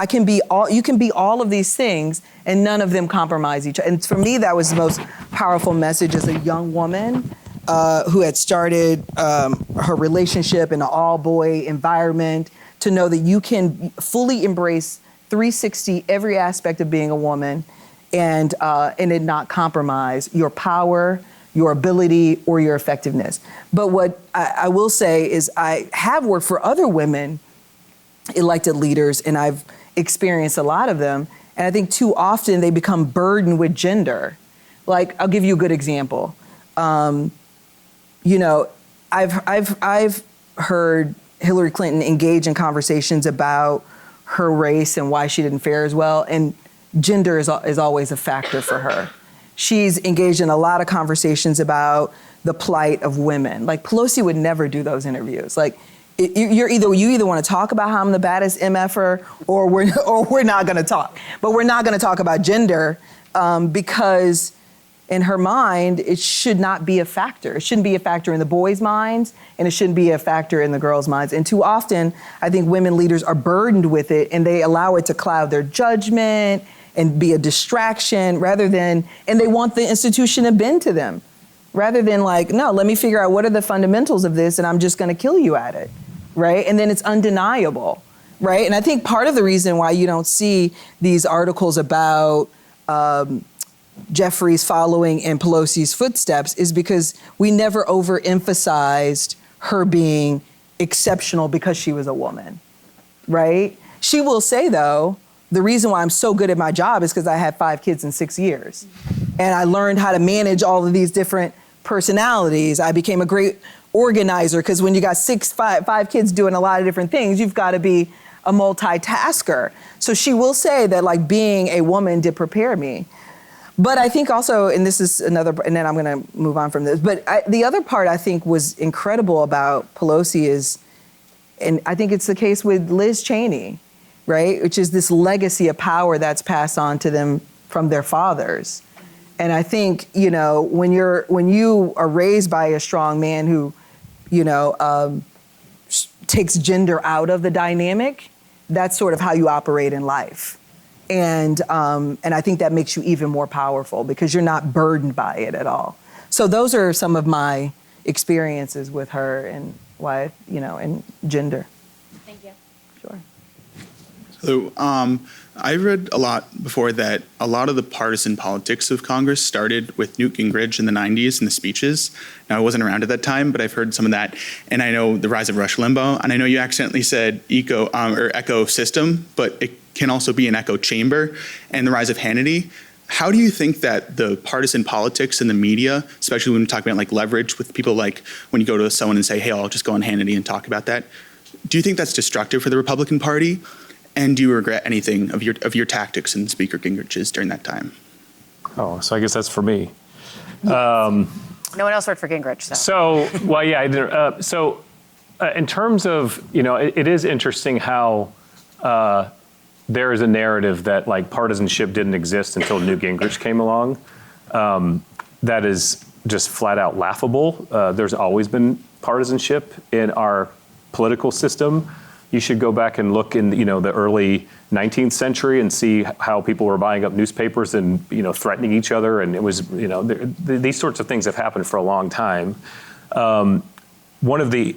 you can be all of these things and none of them compromise each other. And for me, that was the most powerful message as a young woman who had started her relationship in an all-boy environment, to know that you can fully embrace 360 every aspect of being a woman and it not compromise your power, your ability, or your effectiveness. But what I will say is I have worked for other women elected leaders, and I've experienced a lot of them. And I think too often they become burdened with gender. Like, I'll give you a good example. I've heard Hillary Clinton engage in conversations about her race and why she didn't fare as well, and gender is always a factor for her. She's engaged in a lot of conversations about the plight of women. Like, Pelosi would never do those interviews. Like, you either want to talk about how I'm the baddest MFer, or we're not going to talk. But we're not going to talk about gender because in her mind, it should not be a factor. It shouldn't be a factor in the boys' minds, and it shouldn't be a factor in the girls' minds. And too often, I think women leaders are burdened with it, and they allow it to cloud their judgment and be a distraction and they want the institution to bend to them, rather than like, no, let me figure out what are the fundamentals of this, and I'm just gonna kill you at it, right? And then it's undeniable, right? And I think part of the reason why you don't see these articles about Jeffries following in Pelosi's footsteps is because we never overemphasized her being exceptional because she was a woman, right? She will say, though, the reason why I'm so good at my job is because I had 5 kids in 6 years. And I learned how to manage all of these different personalities. I became a great organizer because when you got five kids doing a lot of different things, you've got to be a multitasker. So she will say that, like, being a woman did prepare me. But I think also, and this is another, and then I'm going to move on from this, but the other part I think was incredible about Pelosi is, and I think it's the case with Liz Cheney, right? Which is this legacy of power that's passed on to them from their fathers. And I think, you know, when you are raised by a strong man who, you know, takes gender out of the dynamic, that's sort of how you operate in life. And I think that makes you even more powerful because you're not burdened by it at all. So those are some of my experiences with her and why, you know, and gender. Thank you. Sure. So I read a lot before that a lot of the partisan politics of Congress started with Newt Gingrich in the 90s and the speeches. Now, I wasn't around at that time, but I've heard some of that. And I know the rise of Rush Limbaugh, and I know you accidentally said echo system, but it can also be an echo chamber, and the rise of Hannity. How do you think that the partisan politics in the media, especially when we talk about like leverage with people, like when you go to someone and say, hey, I'll just go on Hannity and talk about that. Do you think that's destructive for the Republican Party? And do you regret anything of your tactics in Speaker Gingrich's during that time? Oh, so I guess that's for me. No one else worked for Gingrich, so. So, well, yeah, I did. In terms of, you know, it is interesting how there is a narrative that like partisanship didn't exist until Newt Gingrich came along. That is just flat out laughable. There's always been partisanship in our political system. You should go back and look in, you know, the early 19th century and see how people were buying up newspapers and, you know, threatening each other. And it was, you know, these sorts of things have happened for a long time. One of the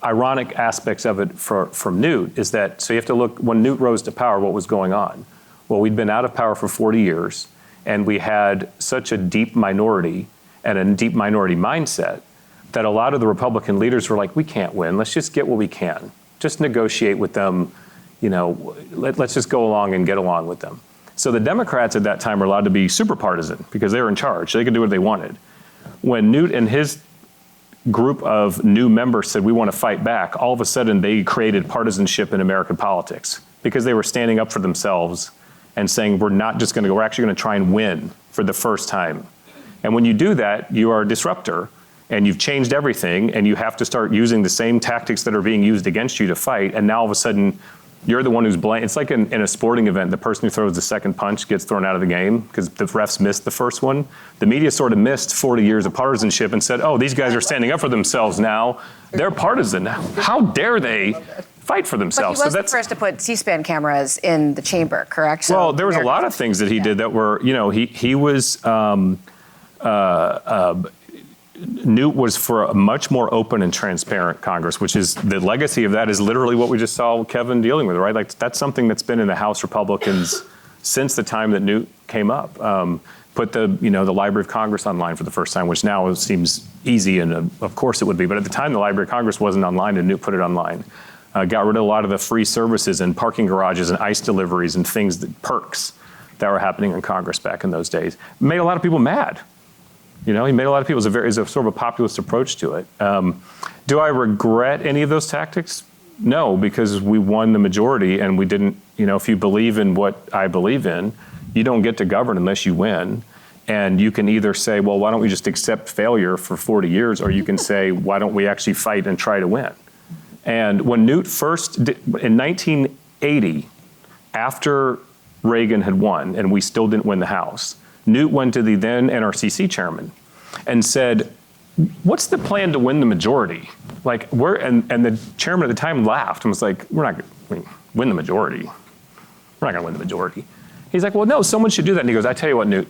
ironic aspects of it from Newt is that, so you have to look, when Newt rose to power, what was going on? Well, we'd been out of power for 40 years, and we had such a deep minority and a deep minority mindset that a lot of the Republican leaders were like, we can't win, let's just get what we can. Just negotiate with them, you know, let's just go along and get along with them. So the Democrats at that time were allowed to be super partisan because they were in charge. They could do what they wanted. When Newt and his group of new members said, we want to fight back, all of a sudden they created partisanship in American politics because they were standing up for themselves and saying, we're not just going to go, we're actually going to try and win for the first time. And when you do that, you are a disruptor. And you've changed everything, and you have to start using the same tactics that are being used against you to fight, and now all of a sudden, you're the one who's blamed. It's like in a sporting event, the person who throws the second punch gets thrown out of the game because the refs missed the first one. The media sort of missed 40 years of partisanship and said, oh, these guys are standing up for themselves now. They're partisan now. How dare they fight for themselves? But he was the first to put C-SPAN cameras in the chamber, correct? Well, there was a lot of things that he did that were, you know, he was, Newt was for a much more open and transparent Congress, which is the legacy of that is literally what we just saw Kevin dealing with, right? Like that's something that's been in the House Republicans since the time that Newt came up. Put the Library of Congress online for the first time, which now seems easy, and of course it would be. But at the time, the Library of Congress wasn't online, and Newt put it online. Got rid of a lot of the free services and parking garages and ice deliveries and perks that were happening in Congress back in those days. Made a lot of people mad. You know, he made a lot of people, it's a sort of a populist approach to it. Do I regret any of those tactics? No, because we won the majority and we didn't, you know, if you believe in what I believe in, you don't get to govern unless you win. And you can either say, well, why don't we just accept failure for 40 years? Or you can say, why don't we actually fight and try to win? And when Newt first, in 1980, after Reagan had won and we still didn't win the House, Newt went to the then NRCC chairman and said, what's the plan to win the majority? Like, and the chairman at the time laughed and was like, we're not going to win the majority. We're not going to win the majority. He's like, well, no, someone should do that. And he goes, I tell you what, Newt,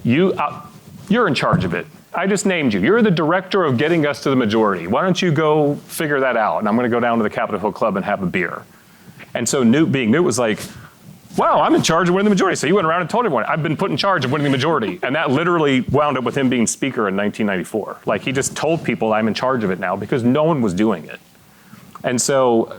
you're in charge of it. I just named you. You're the director of getting us to the majority. Why don't you go figure that out? And I'm going to go down to the Capitol Hill Club and have a beer. And so Newt was like, wow, I'm in charge of winning the majority. So he went around and told everyone, I've been put in charge of winning the majority. And that literally wound up with him being speaker in 1994. Like he just told people I'm in charge of it now because no one was doing it. And so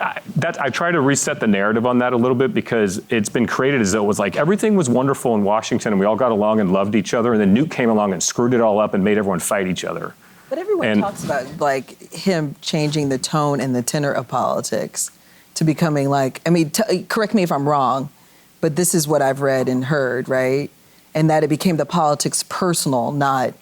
I try to reset the narrative on that a little bit because it's been created as though it was like everything was wonderful in Washington and we all got along and loved each other. And then Newt came along and screwed it all up and made everyone fight each other. But everyone talks about like him changing the tone and the tenor of politics to becoming like, I mean, correct me if I'm wrong, but this is what I've read and heard, right? And that it became the politics personal, not,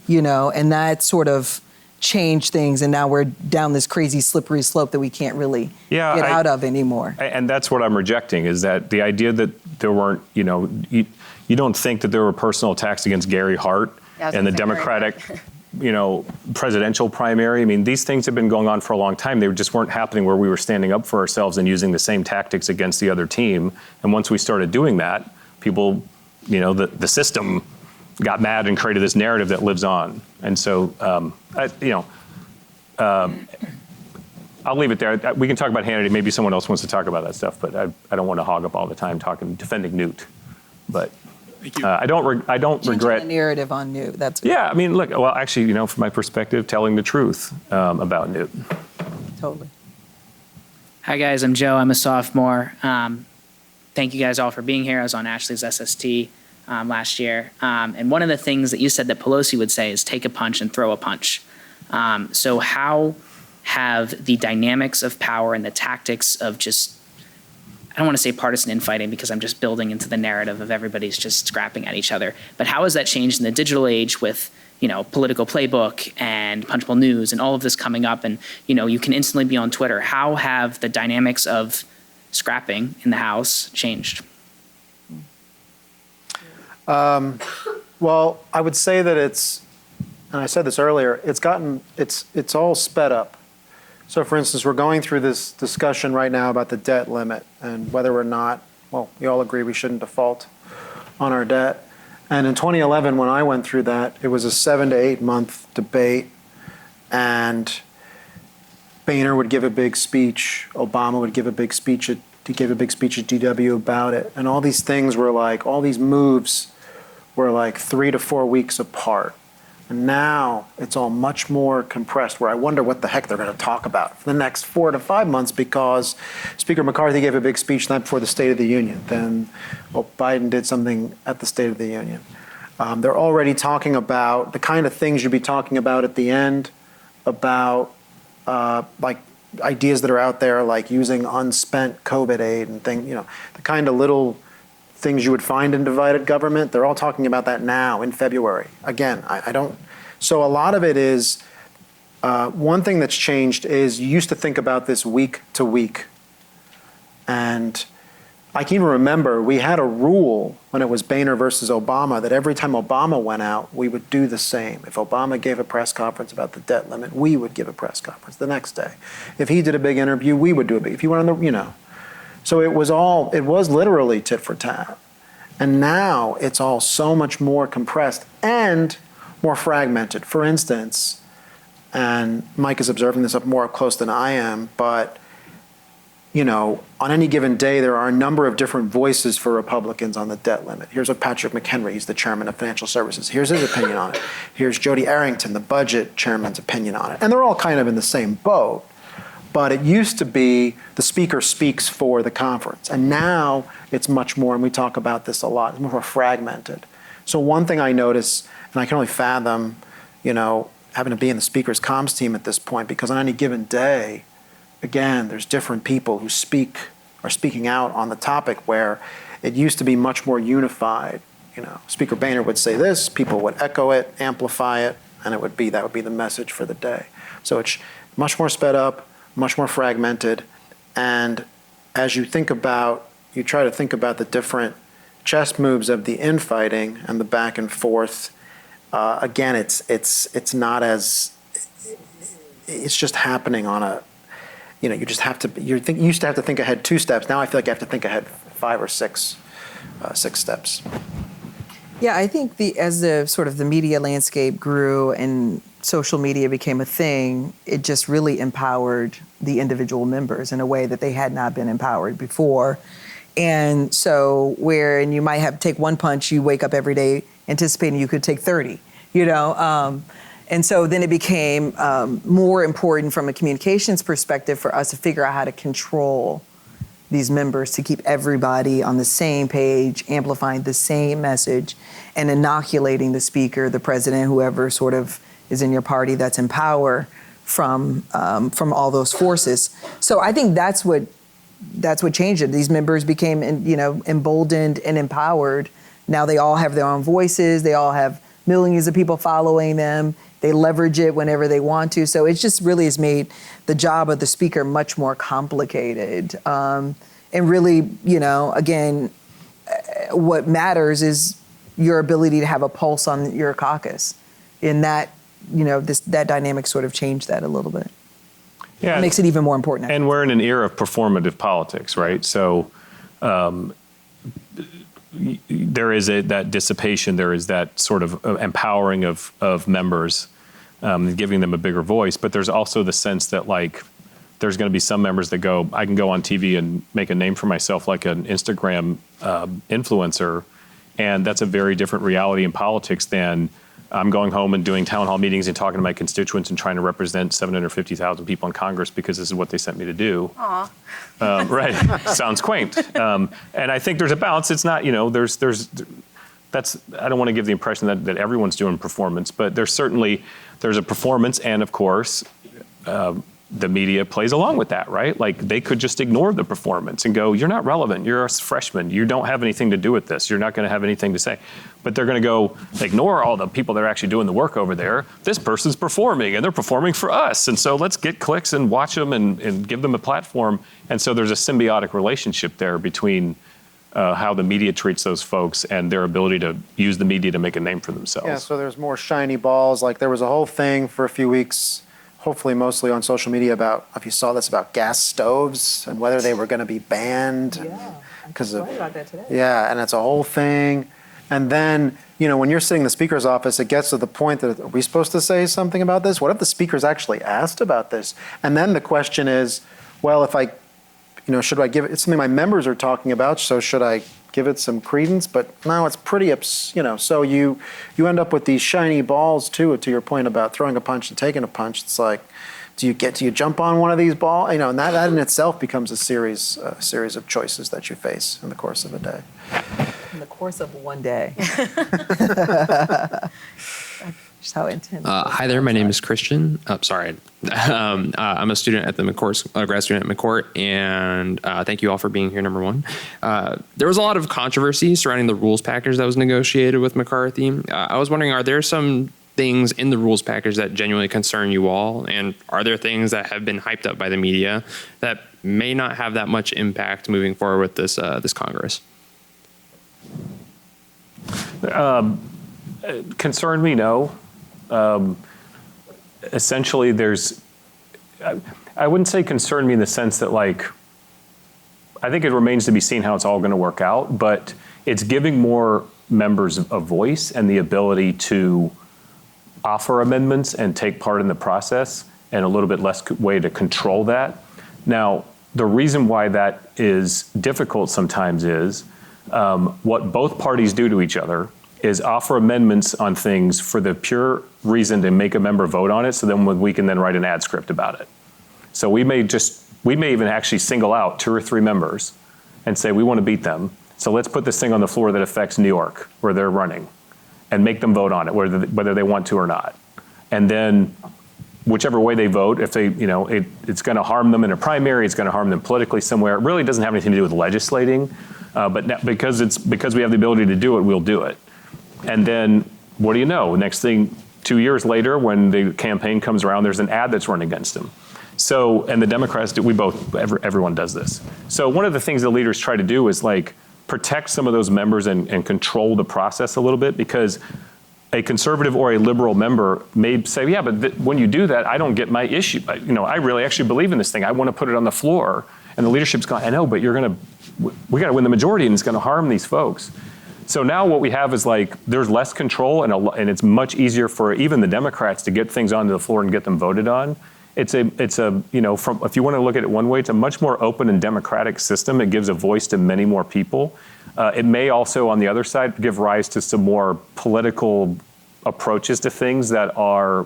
you know, and that sort of changed things. And now we're down this crazy slippery slope that we can't really get out of anymore. And that's what I'm rejecting is that the idea that there weren't, you know, you you don't think that there were personal attacks against Gary Hart and the Democratic, presidential primary. I mean, these things have been going on for a long time. They just weren't happening where we were standing up for ourselves and using the same tactics against the other team. And once we started doing that, people, the system got mad and created this narrative that lives on. And so, I'll leave it there. We can talk about Hannity. Maybe someone else wants to talk about that stuff, but I don't want to hog up all the time defending Newt. But I don't regret the narrative on Newt. That's good. Yeah. I mean, look. Well, actually, from my perspective, telling the truth about Newt. Totally. Hi guys, I'm Joe. I'm a sophomore. Thank you guys all for being here. I was on Ashley's SST last year, and one of the things that you said that Pelosi would say is take a punch and throw a punch. So how have the dynamics of power and the tactics of just, I don't want to say partisan infighting because I'm just building into the narrative of everybody's just scrapping at each other, but how has that changed in the digital age with, Political Playbook and Punchbowl News and all of this coming up, and, you can instantly be on Twitter. How have the dynamics of scrapping in the House changed? Well, I would say that and I said this earlier, it's all sped up. So for instance, we're going through this discussion right now about the debt limit and whether or not, we all agree we shouldn't default on our debt. And in 2011, when I went through that, it was a 7 to 8 month debate, and Boehner would give a big speech, Obama would give a big speech at DW about it. And all these things were all these moves were 3 to 4 weeks apart. And now it's all much more compressed, where I wonder what the heck they're going to talk about for the next 4 to 5 months, because Speaker McCarthy gave a big speech the night before the State of the Union. Then Biden did something at the State of the Union. They're already talking about the kind of things you'd be talking about at the end, about ideas that are out there, like using unspent COVID aid and things, the kind of little things you would find in divided government. They're all talking about that now in February. Again, I don't. So a lot of it is, one thing that's changed is you used to think about this week to week. And I can even remember we had a rule when it was Boehner versus Obama that every time Obama went out, we would do the same. If Obama gave a press conference about the debt limit, we would give a press conference the next day. If he did a big interview, we would do a big, if he went on the, So it was literally tit for tat. And now it's all so much more compressed and more fragmented. For instance, and Mike is observing this up more up close than I am, but on any given day, there are a number of different voices for Republicans on the debt limit. Here's what Patrick McHenry, he's the chairman of Financial Services. Here's his opinion on it. Here's Jody Arrington, the budget chairman's opinion on it. And they're all kind of in the same boat. But it used to be the speaker speaks for the conference. And now it's much more, and we talk about this a lot, it's more fragmented. So one thing I notice, and I can only fathom, having to be in the speaker's comms team at this point, because on any given day, again, there's different people who are speaking out on the topic, where it used to be much more unified. Speaker Boehner would say this, people would echo it, amplify it, and that would be the message for the day. So it's much more sped up, much more fragmented, and as you try to think about the different chess moves of the infighting and the back and forth, again, it's not as, it's just happening on a, you used to have to think ahead 2 steps. Now I feel like I have to think ahead 5 or 6 steps. Yeah, I think as the sort of the media landscape grew and social media became a thing, it just really empowered the individual members in a way that they had not been empowered before. And so and you might have to take one punch, you wake up every day anticipating you could take 30, And so then it became more important from a communications perspective for us to figure out how to control these members, to keep everybody on the same page, amplifying the same message, and inoculating the speaker, the president, whoever sort of is in your party that's in power from all those forces. So I think that's what changed it. These members became, emboldened and empowered. Now they all have their own voices. They all have millions of people following them. They leverage it whenever they want to. So it just really has made the job of the speaker much more complicated. And really, again, what matters is your ability to have a pulse on your caucus. In that, that dynamic sort of changed that a little bit. Yeah, it makes it even more important. And we're in an era of performative politics, right? So there is that dissipation, there is that sort of empowering of members, giving them a bigger voice. But there's also the sense that there's going to be some members that go, I can go on TV and make a name for myself like an Instagram influencer. And that's a very different reality in politics than I'm going home and doing town hall meetings and talking to my constituents and trying to represent 750,000 people in Congress because this is what they sent me to do. Aw. Right. Sounds quaint. And I think there's a balance. It's not, that's, I don't want to give the impression that everyone's doing performance, but there's a performance, and of course, the media plays along with that, right? They could just ignore the performance and go, you're not relevant, you're a freshman, you don't have anything to do with this, you're not going to have anything to say. But they're going to go ignore all the people that are actually doing the work over there. This person's performing, and they're performing for us. And so let's get clicks and watch them and give them a platform. And so there's a symbiotic relationship there between how the media treats those folks and their ability to use the media to make a name for themselves. Yeah, so there's more shiny balls. There was a whole thing for a few weeks, hopefully mostly on social media, about, if you saw this, about gas stoves and whether they were going to be banned. Yeah, because I read about that today. Yeah, and it's a whole thing. And then, when you're sitting in the speaker's office, it gets to the point that, are we supposed to say something about this? What if the speaker's actually asked about this? And then the question is, well, if should I give it, it's something my members are talking about, so should I give it some credence? But no, it's pretty, so you end up with these shiny balls too, to your point about throwing a punch and taking a punch. It's like, do you jump on one of these balls? And that in itself becomes a series of choices that you face in the course of a day. In the course of one day. Just how intense. Hi there, my name is Christian. I'm a student at the McCourt, grad student at McCourt, and thank you all for being here, number one. There was a lot of controversy surrounding the rules package that was negotiated with McCarthy. I was wondering, are there some things in the rules package that genuinely concern you all? And are there things that have been hyped up by the media that may not have that much impact moving forward with this Congress? Concern me, no. Essentially, I wouldn't say concern me in the sense that I think it remains to be seen how it's all going to work out, but it's giving more members a voice and the ability to offer amendments and take part in the process, and a little bit less way to control that. Now, the reason why that is difficult sometimes is what both parties do to each other is offer amendments on things for the pure reason to make a member vote on it, so then we can then write an ad script about it. So we may even actually single out 2 or 3 members and say we want to beat them. So let's put this thing on the floor that affects New York, where they're running, and make them vote on it, whether they want to or not. And then whichever way they vote, if they, it's going to harm them in a primary, it's going to harm them politically somewhere. It really doesn't have anything to do with legislating, but now, because we have the ability to do it, we'll do it. And then, what do you know? Next thing, 2 years later, when the campaign comes around, there's an ad that's run against them. So, and the Democrats, everyone does this. So one of the things the leaders try to do is protect some of those members and control the process a little bit, because a conservative or a liberal member may say, yeah, but when you do that, I don't get my issue. I really actually believe in this thing. I want to put it on the floor. And the leadership's going, I know, but we got to win the majority, and it's going to harm these folks. So now what we have is there's less control, and it's much easier for even the Democrats to get things onto the floor and get them voted on. If you want to look at it one way, it's a much more open and democratic system. It gives a voice to many more people. It may also, on the other side, give rise to some more political approaches to things that are,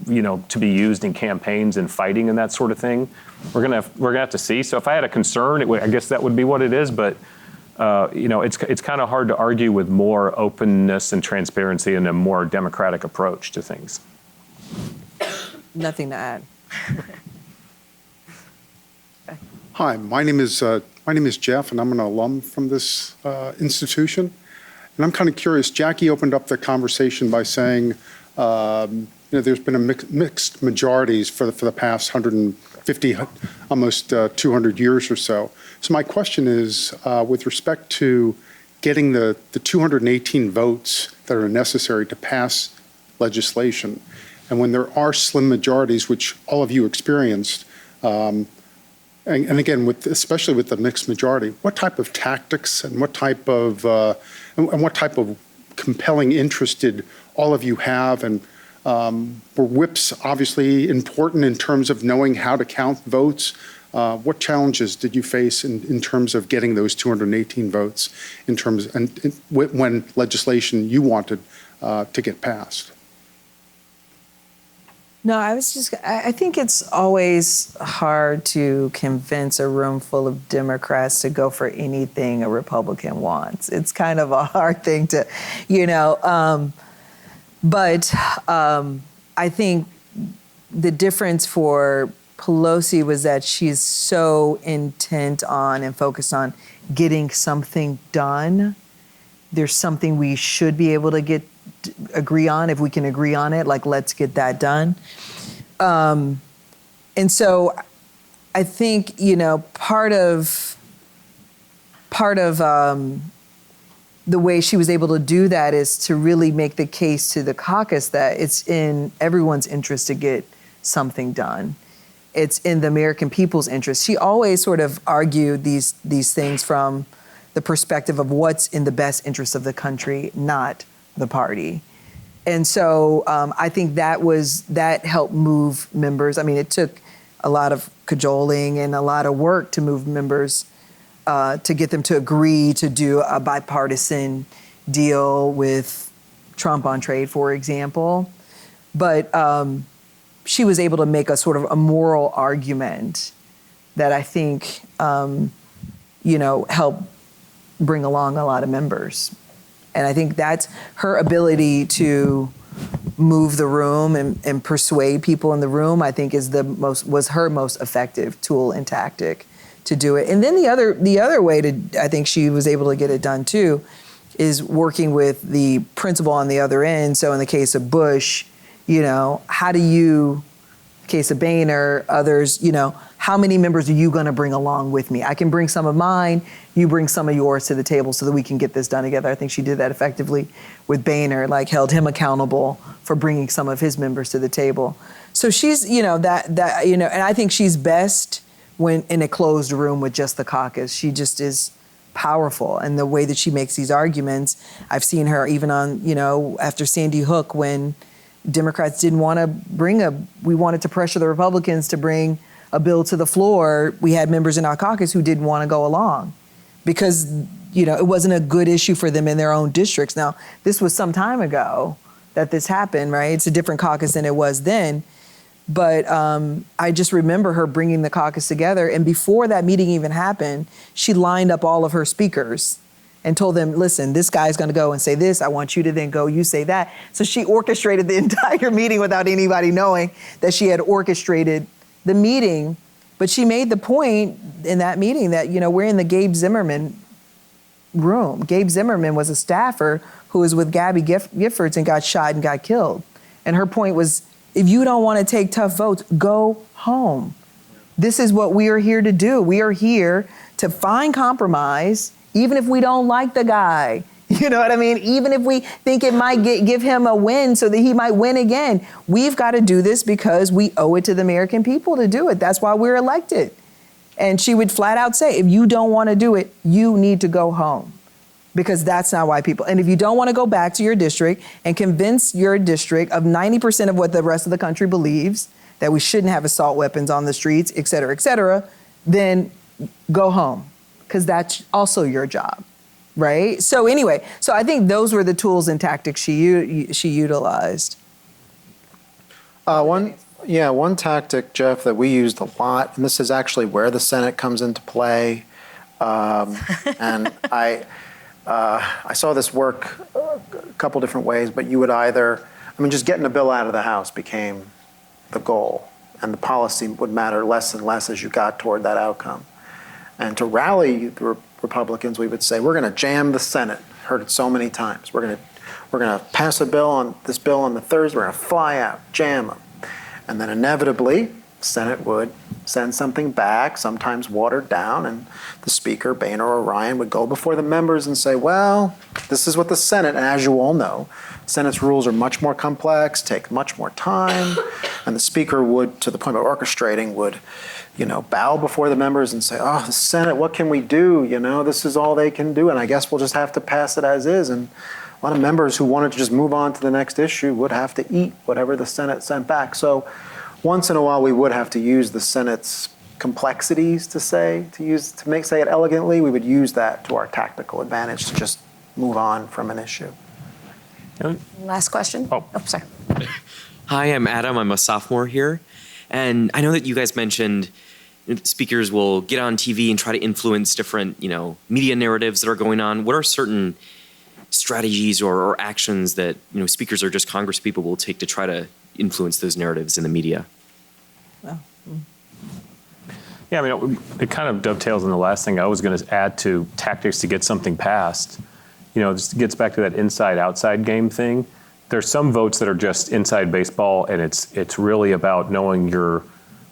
to be used in campaigns and fighting and that sort of thing. We're gonna have to see. So if I had a concern, I guess that would be what it is. But it's kind of hard to argue with more openness and transparency and a more democratic approach to things. Nothing to add. Hi, my name is Jeff, and I'm an alum from this institution. And I'm kind of curious. Jackie opened up the conversation by saying, there's been a mixed majorities for the past 150, almost 200 years or so. So my question is, with respect to getting the 218 votes that are necessary to pass legislation. And when there are slim majorities, which all of you experienced, and again, especially with the mixed majority, what type of tactics and what type of compelling interest did all of you have? And were whips obviously important in terms of knowing how to count votes? What challenges did you face in terms of getting those 218 votes when legislation you wanted to get passed? No, I think it's always hard to convince a room full of Democrats to go for anything a Republican wants. It's kind of a hard thing to, but I think the difference for Pelosi was that she's so intent on and focused on getting something done. There's something we should be able to agree on. If we can agree on it, like, let's get that done. And so I think, part of the way she was able to do that is to really make the case to the caucus that it's in everyone's interest to get something done. It's in the American people's interest. She always sort of argued these things from the perspective of what's in the best interest of the country, not the party. And so I think that helped move members. I mean, it took a lot of cajoling and a lot of work to move members to get them to agree to do a bipartisan deal with Trump on trade, for example. But she was able to make a sort of a moral argument that I think, helped bring along a lot of members. And I think that's her ability to move the room and persuade people in the room, I think was her most effective tool and tactic to do it. And then the other way I think she was able to get it done too, is working with the principal on the other end. So in the case of Bush, how do you, case of Boehner, others, how many members are you going to bring along with me? I can bring some of mine, you bring some of yours to the table so that we can get this done together. I think she did that effectively with Boehner, held him accountable for bringing some of his members to the table. So she's, and I think she's best when in a closed room with just the caucus. She just is powerful. And the way that she makes these arguments, I've seen her even on, after Sandy Hook, when Democrats didn't want to we wanted to pressure the Republicans to bring a bill to the floor. We had members in our caucus who didn't want to go along because, it wasn't a good issue for them in their own districts. Now, this was some time ago that this happened, right? It's a different caucus than it was then. But I just remember her bringing the caucus together. And before that meeting even happened, she lined up all of her speakers and told them, listen, this guy's going to go and say this. I want you to then go, you say that. So she orchestrated the entire meeting without anybody knowing that she had orchestrated the meeting. But she made the point in that meeting that, we're in the Gabe Zimmerman room. Gabe Zimmerman was a staffer who was with Gabby Giffords and got shot and got killed. And her point was, if you don't want to take tough votes, go home. This is what we are here to do. We are here to find compromise, even if we don't like the guy. You know what I mean? Even if we think it might give him a win so that he might win again. We've got to do this because we owe it to the American people to do it. That's why we're elected. And she would flat out say, if you don't want to do it, you need to go home. Because that's not why people, and if you don't want to go back to your district and convince your district of 90% of what the rest of the country believes, that we shouldn't have assault weapons on the streets, et cetera, then go home. Because that's also your job, right? So anyway, I think those were the tools and tactics she utilized. One tactic, Jeff, that we used a lot, and this is actually where the Senate comes into play, and I saw this work a couple different ways, but you would just getting a bill out of the House became the goal, and the policy would matter less and less as you got toward that outcome. And to rally the Republicans, we would say, we're going to jam the Senate. Heard it so many times. We're going to pass this bill on the Thursday. We're going to fly out, jam them. And then inevitably, the Senate would send something back, sometimes watered down, and the Speaker, Boehner or Ryan, would go before the members and say, well, this is what the Senate, and as you all know, Senate's rules are much more complex, take much more time, and the Speaker would, to the point of orchestrating, would bow before the members and say, oh, the Senate, what can we do? This is all they can do, and I guess we'll just have to pass it as is. And a lot of members who wanted to just move on to the next issue would have to eat whatever the Senate sent back. So once in a while, we would have to use the Senate's complexities say it elegantly. We would use that to our tactical advantage to just move on from an issue. Last question. Oh, sorry. Hi, I'm Adam. I'm a sophomore here. And I know that you guys mentioned speakers will get on TV and try to influence different, media narratives that are going on. What are certain strategies or actions that, speakers or just Congress people will take to try to influence those narratives in the media? Yeah, it kind of dovetails on the last thing I was going to add to tactics to get something passed. Just gets back to that inside-outside game thing. There's some votes that are just inside baseball, and it's really about knowing your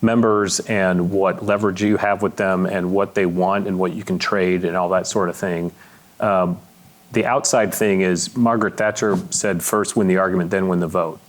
members and what leverage you have with them and what they want and what you can trade and all that sort of thing. The outside thing is Margaret Thatcher said first win the argument, then win the vote.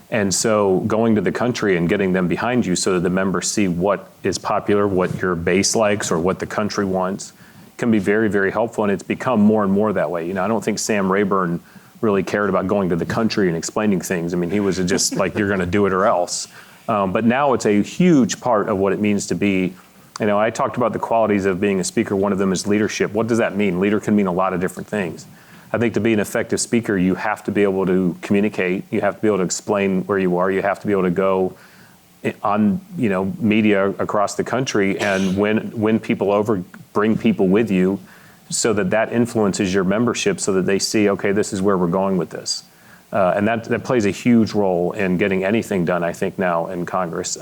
And so going to the country and getting them behind you so that the members see what is popular, what your base likes, or what the country wants can be very, very helpful. And it's become more and more that way. I don't think Sam Rayburn really cared about going to the country and explaining things. He was just like, you're going to do it or else. But now it's a huge part of what it means to be. I talked about the qualities of being a speaker. One of them is leadership. What does that mean? Leader can mean a lot of different things. I think to be an effective speaker, you have to be able to communicate. You have to be able to explain where you are. You have to be able to go on, media across the country and win people over, bring people with you so that influences your membership so that they see, okay, this is where we're going with this. And that plays a huge role in getting anything done, I think, now in Congress.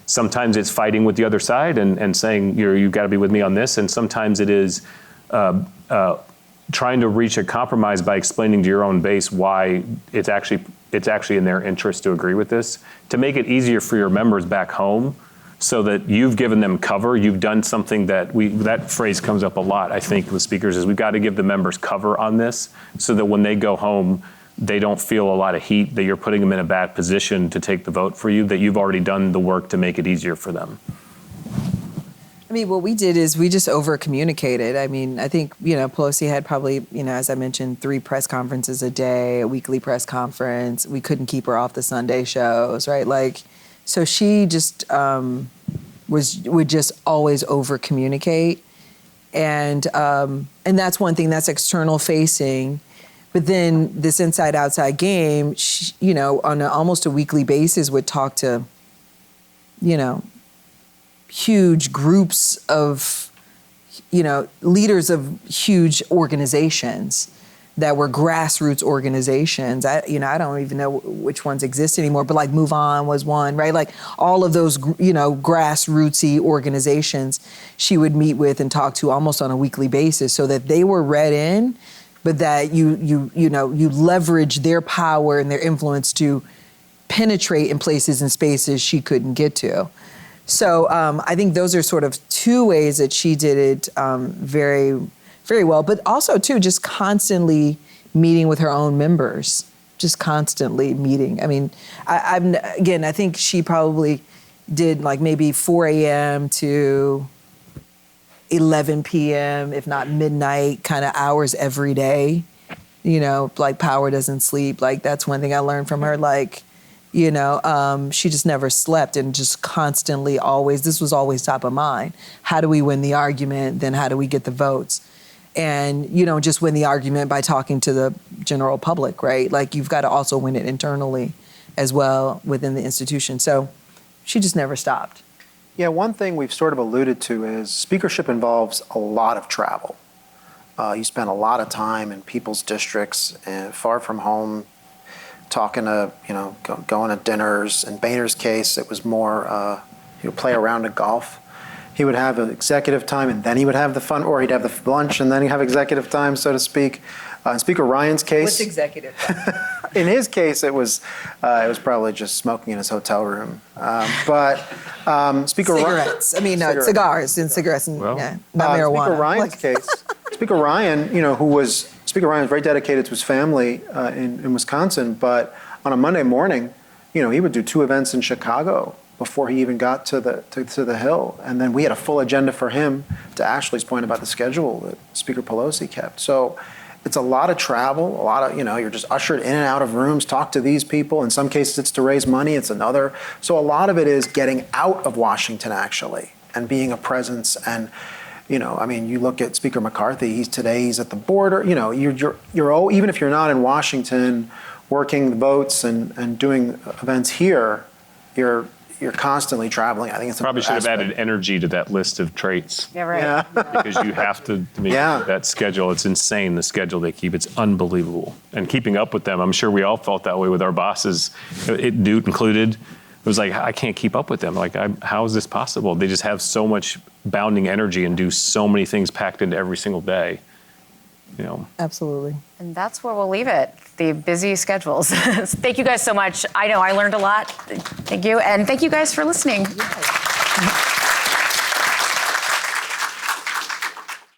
Sometimes it's fighting with the other side and saying, you've got to be with me on this. And sometimes it is trying to reach a compromise by explaining to your own base why it's actually in their interest to agree with this, to make it easier for your members back home so that you've given them cover. You've done something that phrase comes up a lot, I think, with speakers, is we've got to give the members cover on this so that when they go home, they don't feel a lot of heat, that you're putting them in a bad position to take the vote for you, that you've already done the work to make it easier for them. What we did is we just over-communicated. I think, Pelosi had probably, as I mentioned, 3 press conferences a day, a weekly press conference. We couldn't keep her off the Sunday shows, right? So she just would just always over-communicate. And that's one thing, that's external facing. But then this inside-outside game, she, on almost a weekly basis would talk to, huge groups of, leaders of huge organizations that were grassroots organizations. I don't even know which ones exist anymore, but like Move On was one, right? Like all of those, grassrootsy organizations she would meet with and talk to almost on a weekly basis so that they were read in, but that you leverage their power and their influence to penetrate in places and spaces she couldn't get to. So I think those are sort of 2 ways that she did it very, very well, but also too, just constantly meeting with her own members, just constantly meeting. I think she probably did like maybe 4 a.m. to 11 p.m., if not midnight kind of hours every day. Like power doesn't sleep. Like that's one thing I learned from her. She just never slept and just constantly this was always top of mind. How do we win the argument? Then how do we get the votes? And you don't just win the argument by talking to the general public, right? Like you've got to also win it internally as well within the institution. So she just never stopped. Yeah, one thing we've sort of alluded to is speakership involves a lot of travel. You spend a lot of time in people's districts and far from home, talking to, going to dinners. In Boehner's case, it was more, he would play around at golf. He would have an executive time and then he would have the fun, or he'd have the lunch and then he'd have executive time, so to speak. In Speaker Ryan's case. What's executive time? In his case, it was probably just smoking in his hotel room. But Speaker cigarettes. I mean, no, cigars and cigarettes, and not marijuana. Speaker Ryan's case, Speaker Ryan, Speaker Ryan was very dedicated to his family in Wisconsin, but on a Monday morning, he would do 2 events in Chicago before he even got to the Hill. And then we had a full agenda for him, to Ashley's point about the schedule that Speaker Pelosi kept. So it's a lot of travel, a lot of, you're just ushered in and out of rooms, talk to these people. In some cases, it's to raise money. It's another. So a lot of it is getting out of Washington, actually, and being a presence. And, you look at Speaker McCarthy, he's at the border. You're even if you're not in Washington working the votes and doing events here, you're constantly traveling. I think it's probably should have added energy to that list of traits. Yeah, right. Yeah. Because you have to make that schedule. It's insane, the schedule they keep. It's unbelievable. And keeping up with them, I'm sure we all felt that way with our bosses, Newt included. It was like, I can't keep up with them. Like, how is this possible? They just have so much bounding energy and do so many things packed into every single day. Absolutely. And that's where we'll leave it, the busy schedules. Thank you guys so much. I know I learned a lot. Thank you. And thank you guys for listening.